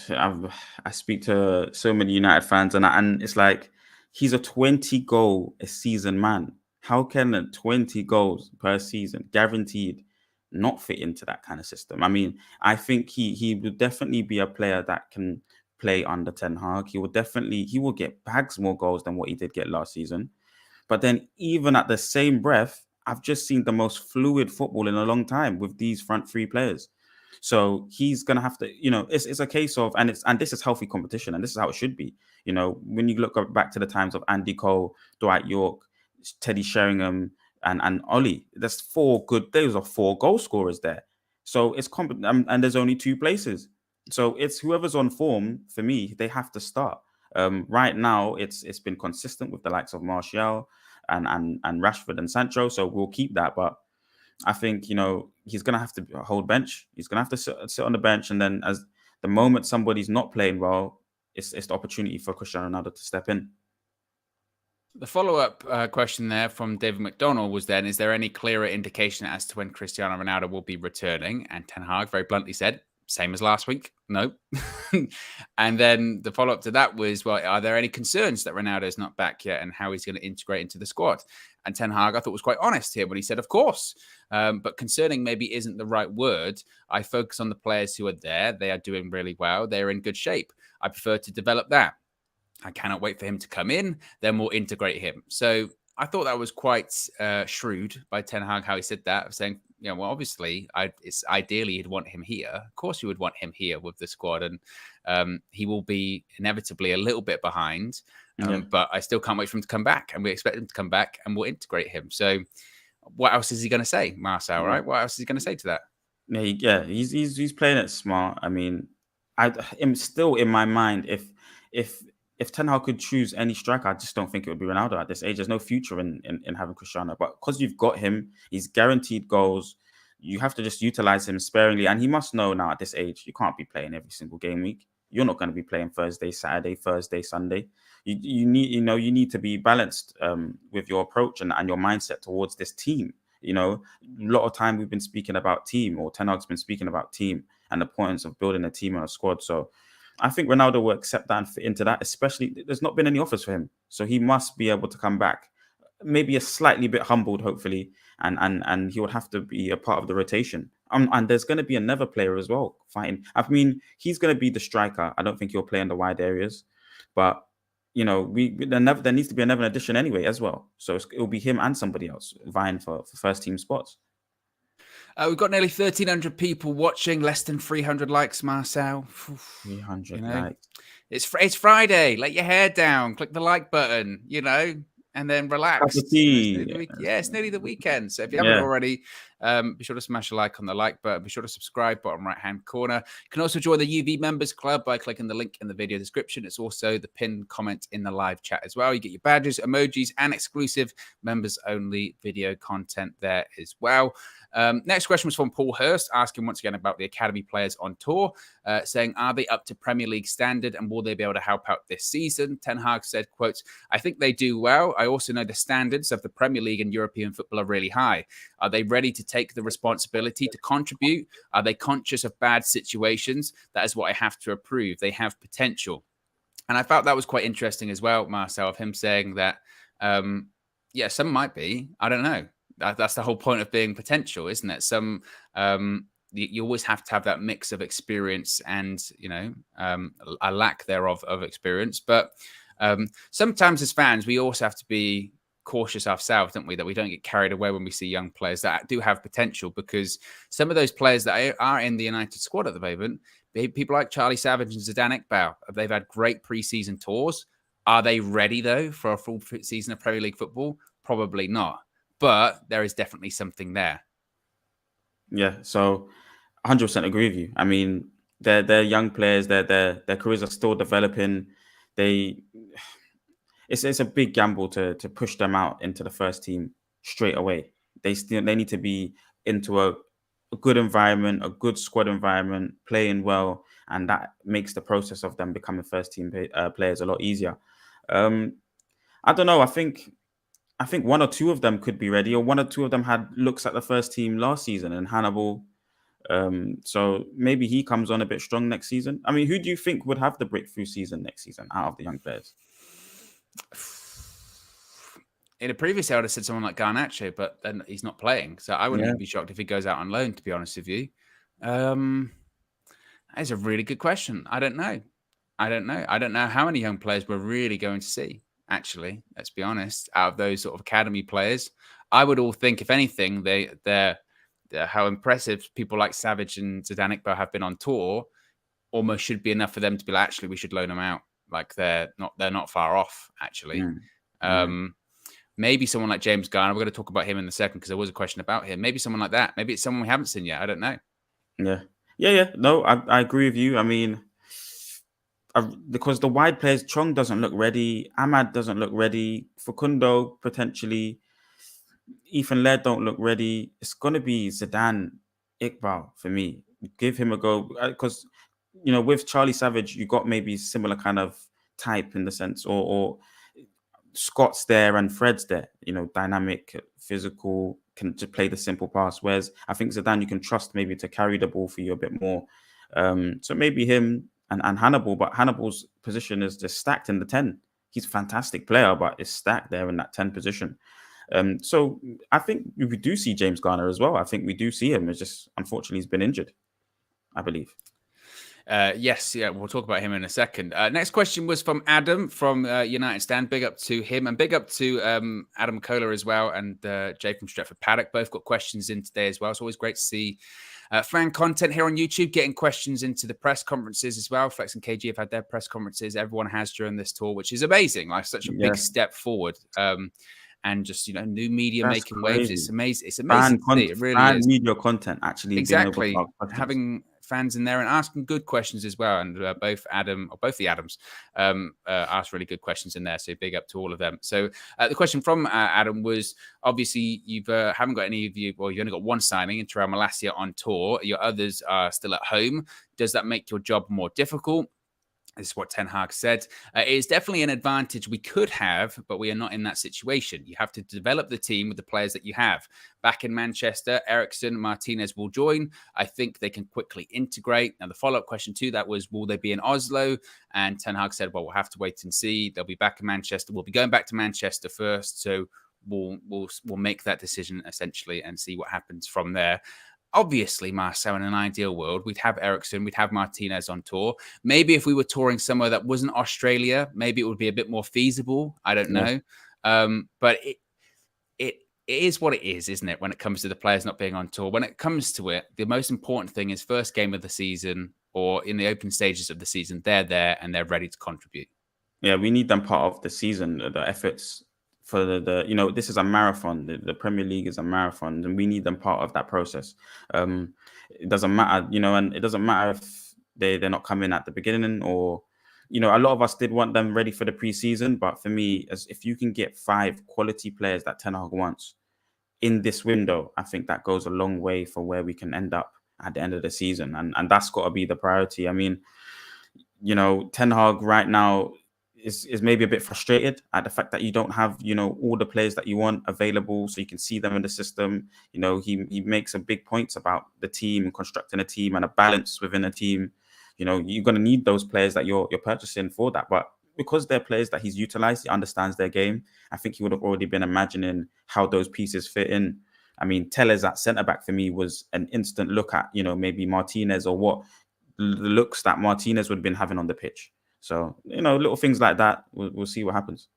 I speak to so many United fans, and it's like he's a 20 goal a season man. How can a 20 goals per season guaranteed not fit into that kind of system? I mean, I think he would definitely be a player that can play under Ten Hag. He will get bags more goals than what he did get last season. But then, even at the same breath, I've just seen the most fluid football in a long time with these front three players. So he's gonna have to, it's a case of, and this is healthy competition, and this is how it should be. When you look back to the times of Andy Cole, Dwight York, Teddy Sheringham, and Ollie, those are four goal scorers there. So it's and there's only two places. So it's whoever's on form for me, they have to start. Right now, it's been consistent with the likes of Martial and Rashford and Sancho, so we'll keep that. But I think he's gonna have to hold bench. He's gonna have to sit on the bench, and then as the moment somebody's not playing well, it's the opportunity for Cristiano Ronaldo to step in. The follow-up question there from David McDonald was then, is there any clearer indication as to when Cristiano Ronaldo will be returning? And Ten Hag very bluntly said, same as last week, no. And then the follow-up to that was, well, are there any concerns that Ronaldo is not back yet and how he's going to integrate into the squad? And Ten Hag, I thought, was quite honest here when he said, of course, but concerning maybe isn't the right word. I focus on the players who are there. They are doing really well. They're in good shape. I prefer to develop that. I cannot wait for him to come in. Then we'll integrate him. So I thought that was quite shrewd by Ten Hag, how he said that, of saying, well, obviously, it's ideally you'd want him here. Of course, you would want him here with the squad, and he will be inevitably a little bit behind. But I still can't wait for him to come back, and we expect him to come back, and we'll integrate him. So, what else is he going to say, Marcel? Right? What else is he going to say to that? Yeah, he's playing it smart. I mean, I'm still in my mind if Ten Hag could choose any striker, I just don't think it would be Ronaldo at this age. There's no future in having Cristiano. But because you've got him, he's guaranteed goals. You have to just utilize him sparingly. And he must know now at this age, you can't be playing every single game week. You're not going to be playing Thursday, Saturday, Thursday, Sunday. You need to be balanced with your approach and your mindset towards this team. A lot of time we've been speaking about team, or Ten Hag's been speaking about team and the importance of building a team and a squad. So I think Ronaldo will accept that and fit into that, especially there's not been any offers for him. So he must be able to come back, maybe a slightly bit humbled, hopefully, and he would have to be a part of the rotation. And there's going to be another player as well fighting. I mean, he's going to be the striker. I don't think he'll play in the wide areas. But, there needs to be another addition anyway as well. So it'll be him and somebody else vying for first team spots. We've got nearly 1,300 people watching, less than 300 likes, Marcel. 300 likes. It's Friday. Let your hair down. Click the like button, and then relax. It's nearly the weekend. So if you haven't already, be sure to smash a like on the like button. Be sure to subscribe, bottom right-hand corner. You can also join the UV Members Club by clicking the link in the video description. It's also the pinned comment in the live chat as well. You get your badges, emojis, and exclusive members-only video content there as well. Next question was from Paul Hurst, asking once again about the academy players on tour, saying, are they up to Premier League standard and will they be able to help out this season? Ten Hag said, quote, I think they do well. I also know the standards of the Premier League and European football are really high. Are they ready to take the responsibility to contribute? Are they conscious of bad situations? That is what I have to approve. They have potential. And I felt that was quite interesting as well, Marcel, of him saying that, some might be. I don't know. That's the whole point of being potential, isn't it? You always have to have that mix of experience and, a lack thereof of experience. But sometimes as fans, we also have to be cautious ourselves, don't we? That we don't get carried away when we see young players that do have potential, because some of those players that are in the United squad at the moment, people like Charlie Savage and Zidane Iqbal, they've had great pre-season tours. Are they ready, though, for a full season of Premier League football? Probably not. But there is definitely something there. Yeah, so 100% agree with you. I mean, they're young players. Their careers are still developing. It's a big gamble to push them out into the first team straight away. They need to be into a good environment, a good squad environment, playing well, and that makes the process of them becoming first team players a lot easier. I don't know. I think I think one or two of them could be ready, or one or two of them had looks at the first team last season, and Hannibal. So maybe he comes on a bit strong next season. I mean, who do you think would have the breakthrough season next season out of the young players? In a previous year, I would have said someone like Garnacho, but then he's not playing. So I wouldn't Yeah, even be shocked if he goes out on loan, to be honest with you. That is a really good question. I don't know. I don't know how many young players we're really going to see, actually. Let's be honest. Out of those sort of academy players, I would all think, if anything, they're how impressive people like Savage and Zidane have been on tour almost should be enough for them to be like, actually, we should loan them out. Like they're not far off, actually. yeah. Maybe someone like James Garner. We're going to talk about him in a second because there was a question about him. Maybe someone like that. Maybe it's someone we haven't seen yet. I don't know. Yeah. No, I agree with you. I mean, because the wide players, Chong doesn't look ready. Ahmad doesn't look ready. Facundo potentially. Ethan Laird don't look ready. It's gonna be Zidane, Iqbal for me. Give him a go because with Charlie Savage, you got maybe similar kind of type in the sense, or Scott's there and Fred's there. Dynamic, physical, can just play the simple pass. Whereas I think Zidane, you can trust maybe to carry the ball for you a bit more. So maybe him and Hannibal, but Hannibal's position is just stacked in the 10. He's a fantastic player, but it's stacked there in that 10 position. So I think we do see James Garner as well. I think we do see him. It's just unfortunately he's been injured, I believe. Yes, we'll talk about him in a second. Next question was from Adam from United Stand. Big up to him and big up to Adam Kohler as well, and Jay from Stretford Paddock. Both got questions in today as well. It's always great to see fan content here on YouTube, getting questions into the press conferences as well. Flex and KG have had their press conferences. Everyone has during this tour, which is amazing. Like such a big step forward. And just new media That's making crazy. waves. It's amazing. It's amazing to see. It really is. Media content actually exactly having fans in there and asking good questions as well. And both the Adams asked really good questions in there. So big up to all of them. So the question from Adam was, obviously you haven't got any of you. Well, you only got one signing in Terrell Malacia on tour. Your others are still at home. Does that make your job more difficult? This is what Ten Hag said. It is definitely an advantage we could have, but we are not in that situation. You have to develop the team with the players that you have. Back in Manchester, Eriksen, Martinez will join. I think they can quickly integrate. Now, the follow-up question to that was, will they be in Oslo? And Ten Hag said, well, we'll have to wait and see. They'll be back in Manchester. We'll be going back to Manchester first. So we'll make that decision essentially and see what happens from there. Obviously, Marcel, in an ideal world, we'd have Eriksen, we'd have Martinez on tour. Maybe if we were touring somewhere that wasn't Australia, maybe it would be a bit more feasible. I don't know. But it is what it is, isn't it, when it comes to the players not being on tour? When it comes to it, the most important thing is first game of the season or in the open stages of the season, they're there and they're ready to contribute. Yeah, we need them part of the season, the efforts for this is a marathon. The Premier League is a marathon, and we need them part of that process. It doesn't matter, and it doesn't matter if they're not coming at the beginning or, a lot of us did want them ready for the preseason. But for me, if you can get 5 quality players that Ten Hag wants in this window, I think that goes a long way for where we can end up at the end of the season, and that's got to be the priority. I mean, Ten Hag right now is maybe a bit frustrated at the fact that you don't have, all the players that you want available so you can see them in the system. He makes a big points about the team and constructing a team and a balance within a team. You're going to need those players that you're purchasing for that. But because they're players that he's utilized, he understands their game. I think he would have already been imagining how those pieces fit in. I mean, Tellez at centre-back for me was an instant look at, maybe Martinez or what the looks that Martinez would have been having on the pitch. So, little things like that, we'll see what happens.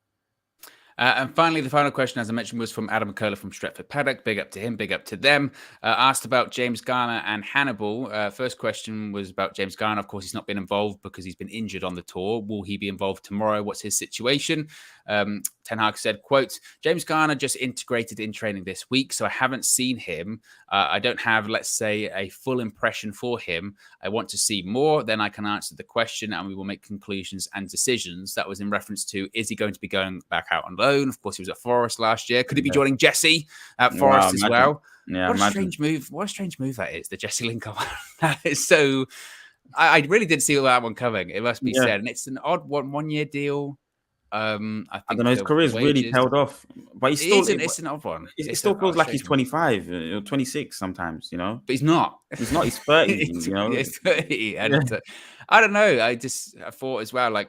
And finally, the final question, as I mentioned, was from Adam Kohler from Stretford Paddock. Big up to him, big up to them. Asked about James Garner and Hannibal. First question was about James Garner. Of course, he's not been involved because he's been injured on the tour. Will he be involved tomorrow? What's his situation? Ten Hag said, quote, James Garner just integrated in training this week, so I haven't seen him. I don't have, let's say, a full impression for him. I want to see more, then I can answer the question and we will make conclusions and decisions. That was in reference to, is he going to be going back out on loan? Of course, he was at Forest last year. Could he be joining Jesse at Forest as well? Yeah, what a strange move. What a strange move that is, the Jesse Lingard one. That is so... I really did see that one coming, it must be said. And it's an odd one-year deal. I don't know. His career's really tailed off. but he's It still. isn't. It's an odd one. It It's still a feels like he's strange one. 25, 26 sometimes. But he's not. He's not. He's 30. He's 30, Yeah. and I don't know. I thought as well,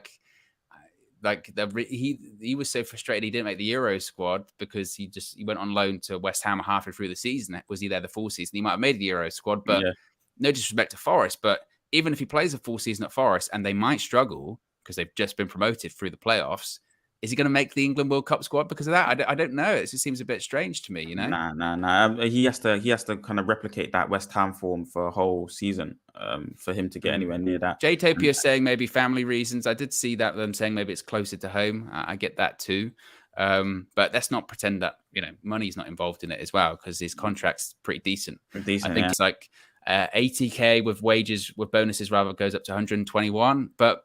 he was so frustrated he didn't make the Euro squad because he went on loan to West Ham halfway through the season. Was he there the full season? He might have made the Euro squad, but Yeah. no disrespect to Forest, but even if he plays a full season at Forest and they might struggle because they've just been promoted through the playoffs, is he going to make the England World Cup squad because of that? I don't know. It just seems a bit strange to me, Nah. He has to kind of replicate that West Ham form for a whole season for him to get anywhere near that. JTP is saying maybe family reasons. I did see that them saying maybe it's closer to home. I get that too. But let's not pretend that money's not involved in it as well because his contract's pretty decent. I think it's like 80k with wages with bonuses rather goes up to 121. But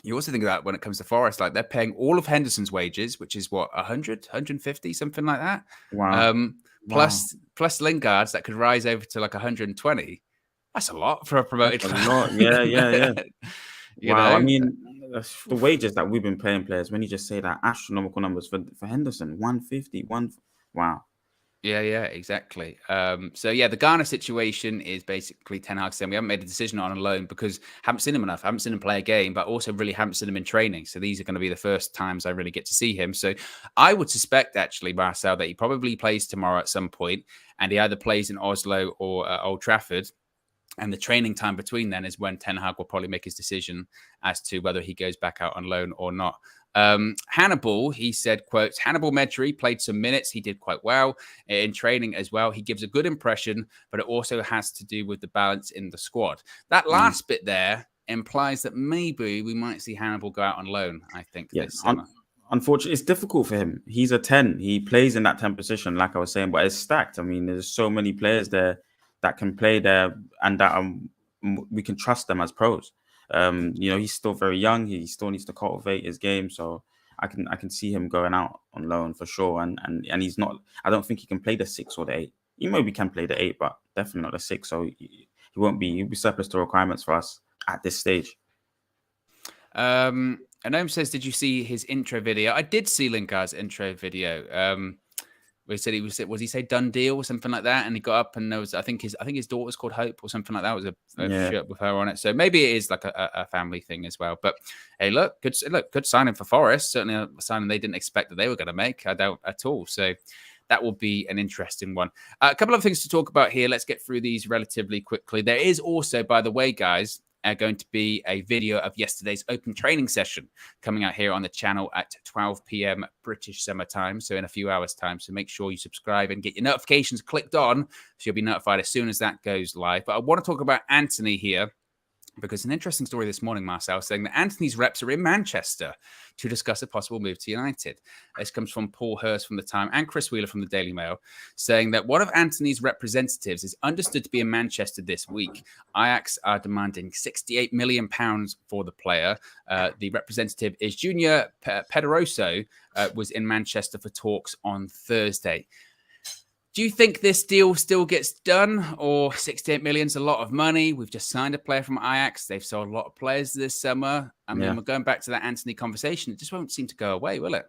you also think about when it comes to Forest, like they're paying all of Henderson's wages, which is what 100, 150, something like that. Wow. Plus Lingard's that could rise over to like 120. That's a lot for a promoted That's club. a lot. Yeah. Wow. I mean, the wages that we've been paying players, when you just say that astronomical numbers for Henderson, 150, wow. Yeah, exactly. The Ghana situation is basically Ten Hag saying we haven't made a decision on a loan because haven't seen him enough. Haven't seen him play a game, but also really haven't seen him in training. So these are going to be the first times I really get to see him. So I would suspect actually, Marcel, that he probably plays tomorrow at some point, and he either plays in Oslo or Old Trafford. And the training time between then is when Ten Hag will probably make his decision as to whether he goes back out on loan or not. Hannibal, he said, quote, Hannibal Medri played some minutes. He did quite well in training as well. He gives a good impression, but it also has to do with the balance in the squad. That last bit there implies that maybe we might see Hannibal go out on loan, I think, this summer. Unfortunately, it's difficult for him. He's a 10. He plays in that 10 position, like I was saying, but it's stacked. I mean, there's so many players there that can play there and that we can trust them as pros. He's still very young. He still needs to cultivate his game. So I can see him going out on loan for sure. And he's not. I don't think he can play the 6 or the 8. He maybe can play the 8, but definitely not the 6. So he won't be. He'll be surplus to requirements for us at this stage. Anom says, did you see his intro video? I did see Lingard's intro video. Where he said was he say done deal or something like that, and he got up and there was I think his daughter's called Hope or something like that. It was a shirt with her on it, so maybe it is like a family thing as well. But hey, good signing for Forest. Certainly a signing they didn't expect that they were going to make. I doubt at all. So that will be an interesting one. A couple of things to talk about here. Let's get through these relatively quickly. There is also, by the way, guys, going to be a video of yesterday's open training session coming out here on the channel at 12 p.m. British summer time, so in a few hours' time. So make sure you subscribe and get your notifications clicked on so you'll be notified as soon as that goes live. But I want to talk about Anthony here because an interesting story this morning, Marcel, saying that Anthony's reps are in Manchester to discuss a possible move to United. This comes from Paul Hurst from The Time and Chris Wheeler from the Daily Mail, saying that one of Anthony's representatives is understood to be in Manchester this week. Ajax are demanding £68 million for the player. The representative is Junior Pedroso, was in Manchester for talks on Thursday. Do you think this deal still gets done, or 68 million is a lot of money? We've just signed a player from Ajax. They've sold a lot of players this summer. I mean, we're going back to that Anthony conversation. It just won't seem to go away, will it?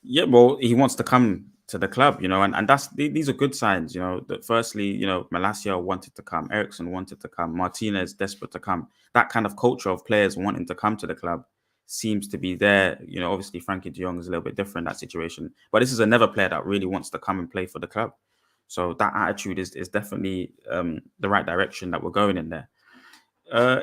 Yeah, well, he wants to come to the club, and these are good signs, that firstly, Malacia wanted to come, Eriksson wanted to come, Martinez desperate to come. That kind of culture of players wanting to come to the club seems to be there. Obviously Frankie de Jong is a little bit different in that situation, but this is another player that really wants to come and play for the club. So that attitude is definitely the right direction that we're going in there.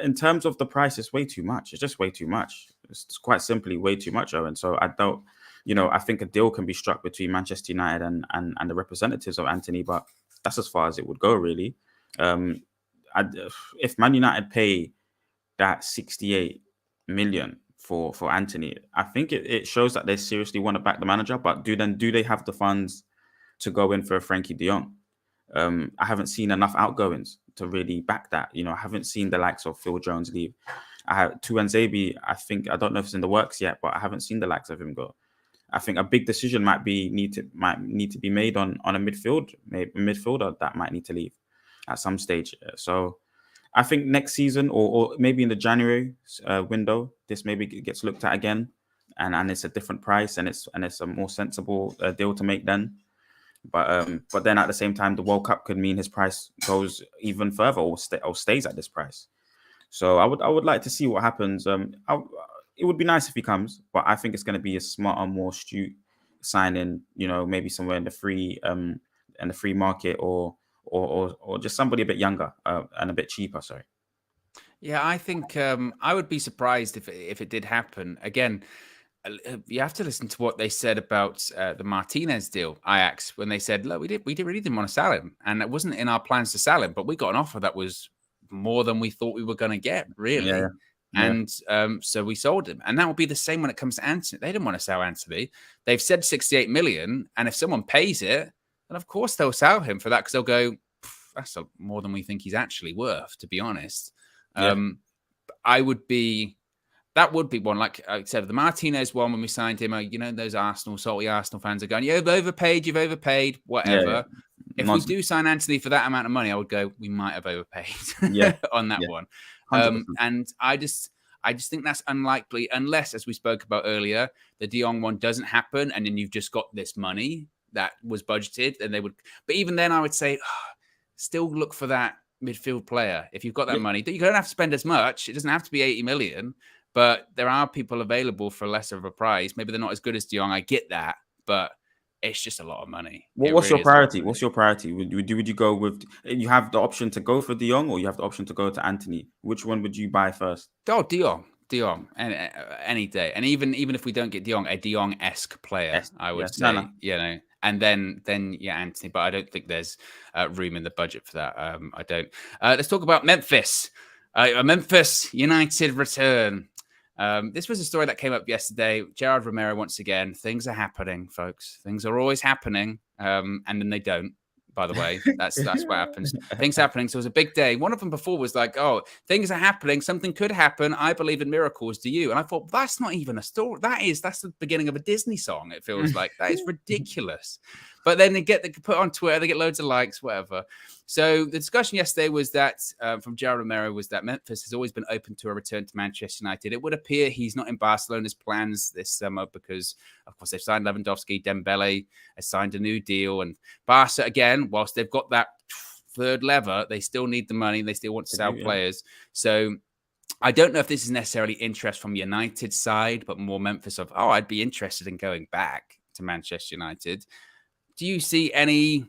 In terms of the price, it's way too much. It's just way too much. It's quite simply way too much, Owen. So I don't, I think a deal can be struck between Manchester United and the representatives of Anthony, but that's as far as it would go, really. If Man United pay that 68 million for Anthony, I think it shows that they seriously want to back the manager. But do they have the funds to go in for a Frankie de Jong? I haven't seen enough outgoings to really back that. I haven't seen the likes of Phil Jones leave. Tuanzebe, I don't know if it's in the works yet, but I haven't seen the likes of him go. I think a big decision might need to be made on a midfielder that might need to leave at some stage. So I think next season or maybe in the January window, this maybe gets looked at again. and it's a different price, and it's a more sensible deal to make then. But then at the same time, the World Cup could mean his price goes even further, or stays at this price. So I would like to see what happens. It would be nice if he comes, but I think it's going to be a smarter, more astute signing. Maybe somewhere in the free market, or just somebody a bit younger and a bit cheaper. Sorry. Yeah, I think I would be surprised if it did happen. Again, you have to listen to what they said about the Martinez deal, Ajax, when they said, "Look, really didn't want to sell him, and it wasn't in our plans to sell him, but we got an offer that was more than we thought we were going to get, really." Yeah. And so we sold him. And that will be the same when it comes to Anthony. They didn't want to sell Anthony. They've said 68 million. And if someone pays it, then of course they'll sell him for that, because they'll go, that's more than we think he's actually worth, to be honest. Yeah. That would be one. Like I said, the Martinez one, when we signed him, those salty Arsenal fans are going, you've overpaid, whatever. Yeah. If we do sign Anthony for that amount of money, I would go, we might have overpaid on that one. 100%. And I just think that's unlikely, unless, as we spoke about earlier, the De Jong one doesn't happen, and then you've just got this money that was budgeted, and they would. But even then, I would say, still look for that midfield player. If you've got that money, you don't have to spend as much. It doesn't have to be 80 million, but there are people available for lesser of a price. Maybe they're not as good as De Jong. I get that, but it's just a lot of money. What's your priority? What's your priority? Would you go with? You have the option to go for De Jong, or you have the option to go to Anthony. Which one would you buy first? Oh, De Jong, any day. And even if we don't get De Jong, a De Jong-esque player, I would say, and then Anthony. But I don't think there's room in the budget for that. I don't. Let's talk about Memphis. A Memphis United return. This was a story that came up yesterday. Gerard Romero, once again, things are happening, folks. Things are always happening, and then they don't. By the way, that's what happens. Things happening. So it was a big day. One of them before was like, "Oh, things are happening. Something could happen. I believe in miracles. Do you?" And I thought, that's not even a story. That's the beginning of a Disney song. It feels like that is ridiculous. But then they put on Twitter, they get loads of likes, whatever. So the discussion yesterday was that from Gerard Romero was that Memphis has always been open to a return to Manchester United. It would appear he's not in Barcelona's plans this summer because, of course, they've signed Lewandowski. Dembele has signed a new deal. And Barca, again, whilst they've got that third lever, they still need the money. They still want to sell players. So I don't know if this is necessarily interest from United's side, but more Memphis of, I'd be interested in going back to Manchester United. Do you see any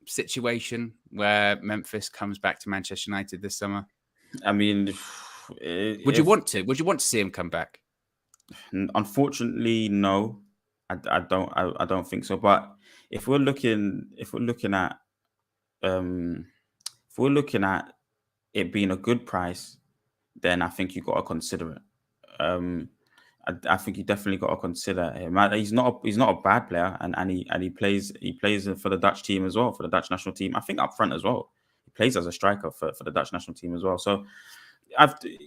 situation where Memphis comes back to Manchester United this summer? I mean, would you want to? Would you want to see him come back? Unfortunately, no. I don't think so. But if we're looking at it being a good price, then I think you got to consider it. I think you definitely got to consider him. He's not a bad player, and he plays for the Dutch team as well, for the Dutch national team. I think up front as well. He plays as a striker for the Dutch national team as well. So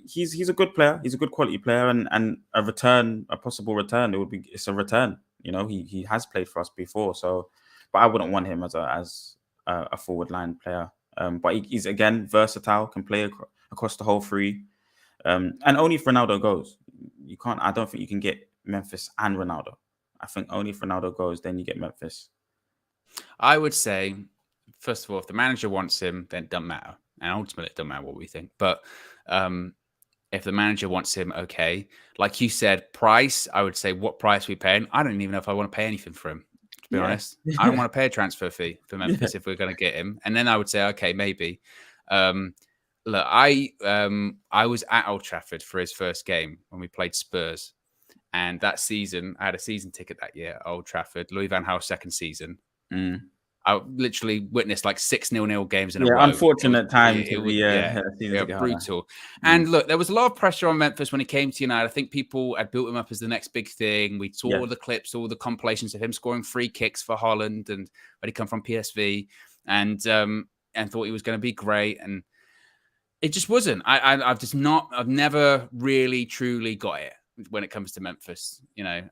he's a good player. He's a good quality player, and a possible return. It's a return. He has played for us before. So, but I wouldn't want him as a forward line player. But he's again versatile, can play across the whole three. And only if Ronaldo goes. I don't think you can get Memphis and Ronaldo. I think only if Ronaldo goes, then you get Memphis. I would say, first of all, if the manager wants him, then it doesn't matter. And ultimately, it doesn't matter what we think. But if the manager wants him, okay. Like you said, price, I would say, what price are we paying? I don't even know if I want to pay anything for him, to be honest. I don't want to pay a transfer fee for Memphis if we're going to get him. And then I would say, okay, maybe. Look, I was at Old Trafford for his first game when we played Spurs. And that season, I had a season ticket that year at Old Trafford, Louis van Gaal's second season. I literally witnessed like 6-0 games in a row. Unfortunate time to be brutal. And look, there was a lot of pressure on Memphis when he came to United. I think people had built him up as the next big thing. We saw all the clips, all the compilations of him scoring free kicks for Holland and when he come from PSV, and thought he was going to be great. And it just wasn't. I've never really truly got it when it comes to Memphis.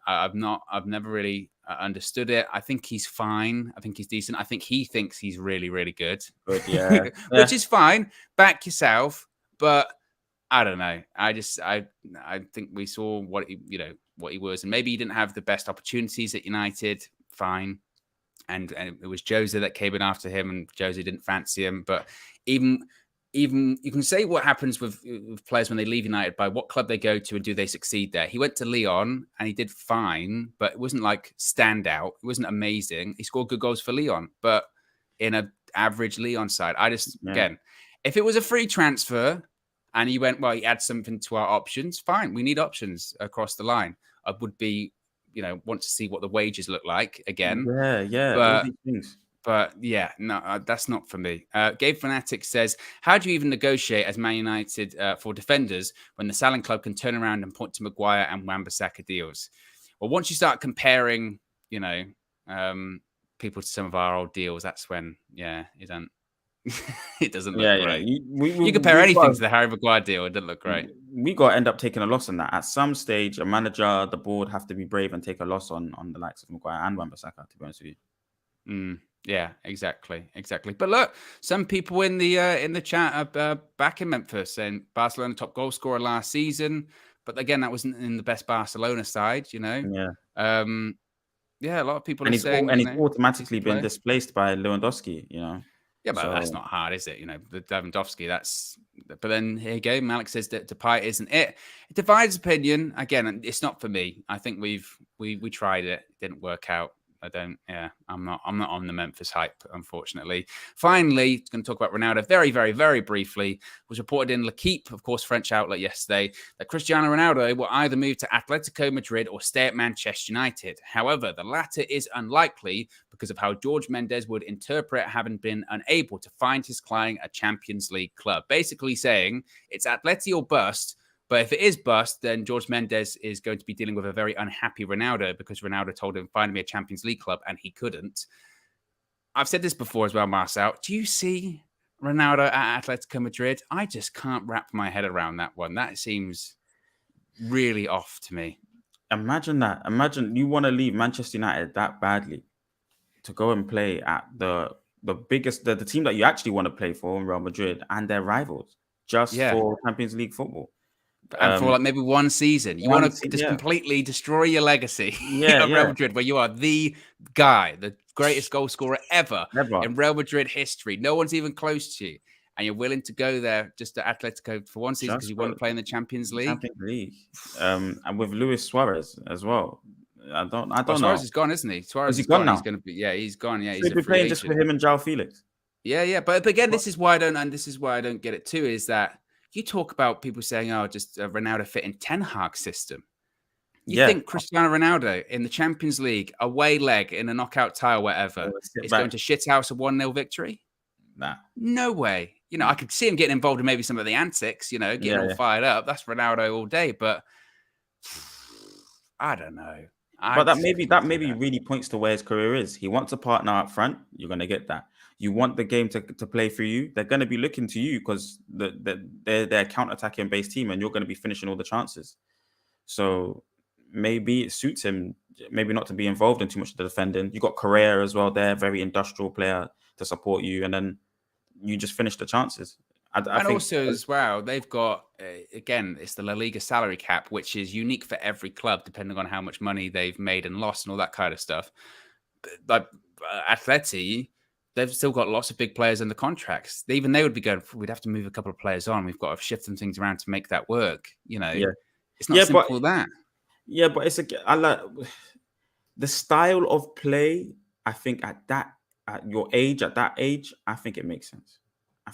I've never really understood it. I think he's fine. I think he's decent. I think he thinks he's really, really good. Which is fine. Back yourself. But I don't know. I think we saw what what he was. And maybe he didn't have the best opportunities at United. Fine. And it was Jose that came in after him, and Jose didn't fancy him. But even you can say what happens with players when they leave United by what club they go to and do they succeed there. He went to Lyon and he did fine, but it wasn't like standout. It wasn't amazing. He scored good goals for Lyon, but in an average Lyon side, again, if it was a free transfer and he went, well, he adds something to our options, fine. We need options across the line. I would be, want to see what the wages look like again. Yeah. All these things. But yeah, no, that's not for me. Gabe Fanatic says, how do you even negotiate as Man United for defenders when the selling club can turn around and point to Maguire and Wan-Bissaka deals? Well, once you start comparing, people to some of our old deals, that's when, you don't. It doesn't look great. You compare anything to the Harry Maguire deal, it doesn't look great. We got to end up taking a loss on that. At some stage, a manager, the board have to be brave and take a loss on the likes of Maguire and Wan-Bissaka, to be honest with you. Yeah, exactly. But look, some people in the chat are back in Memphis saying Barcelona top goal scorer last season, but again, that wasn't in the best Barcelona side, Yeah, a lot of people are saying, and he's automatically been displaced by Lewandowski, Yeah, but that's not hard, is it? The Lewandowski, but then here you go. Malik says that Depay isn't it. It divides opinion. Again, it's not for me. I think we tried it. It didn't work out. I'm not on the Memphis hype, unfortunately. Finally, going to talk about Ronaldo very, very, very briefly. It was reported in L'Equipe, of course, French outlet yesterday, that Cristiano Ronaldo will either move to Atletico Madrid or stay at Manchester United. However, the latter is unlikely because of how George Mendes would interpret having been unable to find his client a Champions League club. Basically saying it's Atleti or bust. But if it is bust, then George Mendes is going to be dealing with a very unhappy Ronaldo because Ronaldo told him, find me a Champions League club, and he couldn't. I've said this before as well, Marcel. Do you see Ronaldo at Atletico Madrid? I just can't wrap my head around that one. That seems really off to me. Imagine that. Imagine you want to leave Manchester United that badly to go and play at the biggest, the team that you actually want to play for, Real Madrid, and their rivals, just for Champions League football. And for maybe one season, you want to just completely destroy your legacy at Real Madrid, where you are the guy, the greatest goal scorer ever in Real Madrid history. No one's even close to you, and you're willing to go there just to Atletico for one season because you want to play in the Champions League. And with Luis Suarez as well. I don't know. Suarez is gone, isn't he? Suarez is gone now. He's going to be. Yeah, he's gone. Yeah, he's be playing just for him and João Felix. Yeah. But again, this is why I don't get it too. Is that you talk about people saying, "Oh, just Ronaldo fit in Ten Hag's system." You think Cristiano Ronaldo in the Champions League, away leg in a knockout tie or whatever, is going to shit house a 1-0 victory? Nah. No way. I could see him getting involved in maybe some of the antics, getting all fired up. That's Ronaldo all day, but I don't know. But that maybe really points to where his career is. He wants a partner up front. You're going to get that. You want the game to play for you. They're going to be looking to you because they're a counter-attacking based team and you're going to be finishing all the chances. So maybe it suits him, maybe not to be involved in too much of the defending. You got Correa as well there, very industrial player to support you. And then you just finish the chances. I think also as well, they've got, again, it's the La Liga salary cap, which is unique for every club, depending on how much money they've made and lost and all that kind of stuff. Like Atleti, they've still got lots of big players in the contracts. Even they would be going, we'd have to move a couple of players on. We've got to shift some things around to make that work. It's not simple that. Yeah, but I like the style of play. I think at that age, I think it makes sense.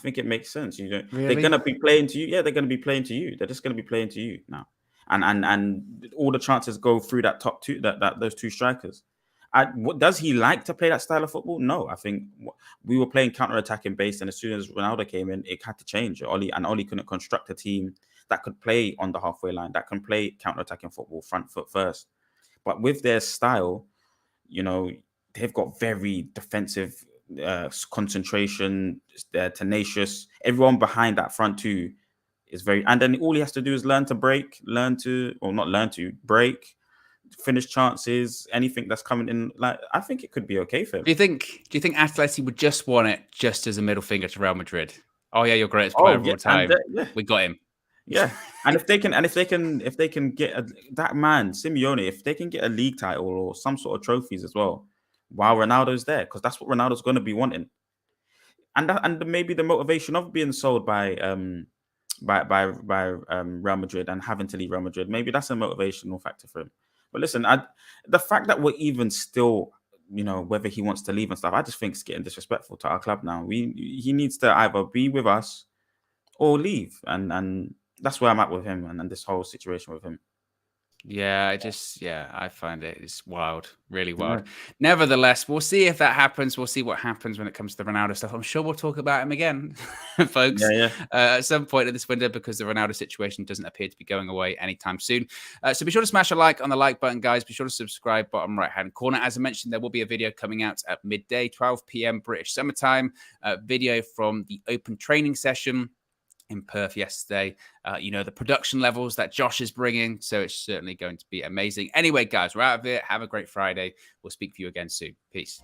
Really? They're gonna be playing to you. Yeah, they're gonna be playing to you. They're just gonna be playing to you now, and all the chances go through that top two, those two strikers. Does he like to play that style of football? No, I think we were playing counter-attacking based, and as soon as Ronaldo came in, it had to change. Oli couldn't construct a team that could play on the halfway line, that can play counter-attacking football, front foot first. But with their style, they've got very defensive concentration. They're tenacious. Everyone behind that front two is very, and then all he has to do is break, finish chances, anything that's coming in. Like, I think it could be okay for him. Do you think Atleti would just want it just as a middle finger to Real Madrid? Oh yeah, your greatest player of all time. We got him. Yeah, and if they can get that man Simeone, if they can get a league title or some sort of trophies as well, while Ronaldo's there, because that's what Ronaldo's going to be wanting, and maybe the motivation of being sold by Real Madrid and having to leave Real Madrid, maybe that's a motivational factor for him. But listen, the fact that we're even still, whether he wants to leave and stuff, I just think it's getting disrespectful to our club now. He needs to either be with us or leave, and that's where I'm at with him and this whole situation with him. Yeah, I find it's wild, really Yeah, wild. Nevertheless, we'll see if that happens. We'll see what happens when it comes to the Ronaldo stuff. I'm sure we'll talk about him again, folks, yeah, at some point in this window, because the Ronaldo situation doesn't appear to be going away anytime soon. So be sure to smash a like on the like button, guys. Be sure to subscribe, bottom right-hand corner. As I mentioned, there will be a video coming out at midday, 12 p.m. British summertime, video from the open training session in Perth yesterday. The production levels that Josh is bringing. So it's certainly going to be amazing. Anyway, guys, we're out of it. Have a great Friday. We'll speak to you again soon. Peace.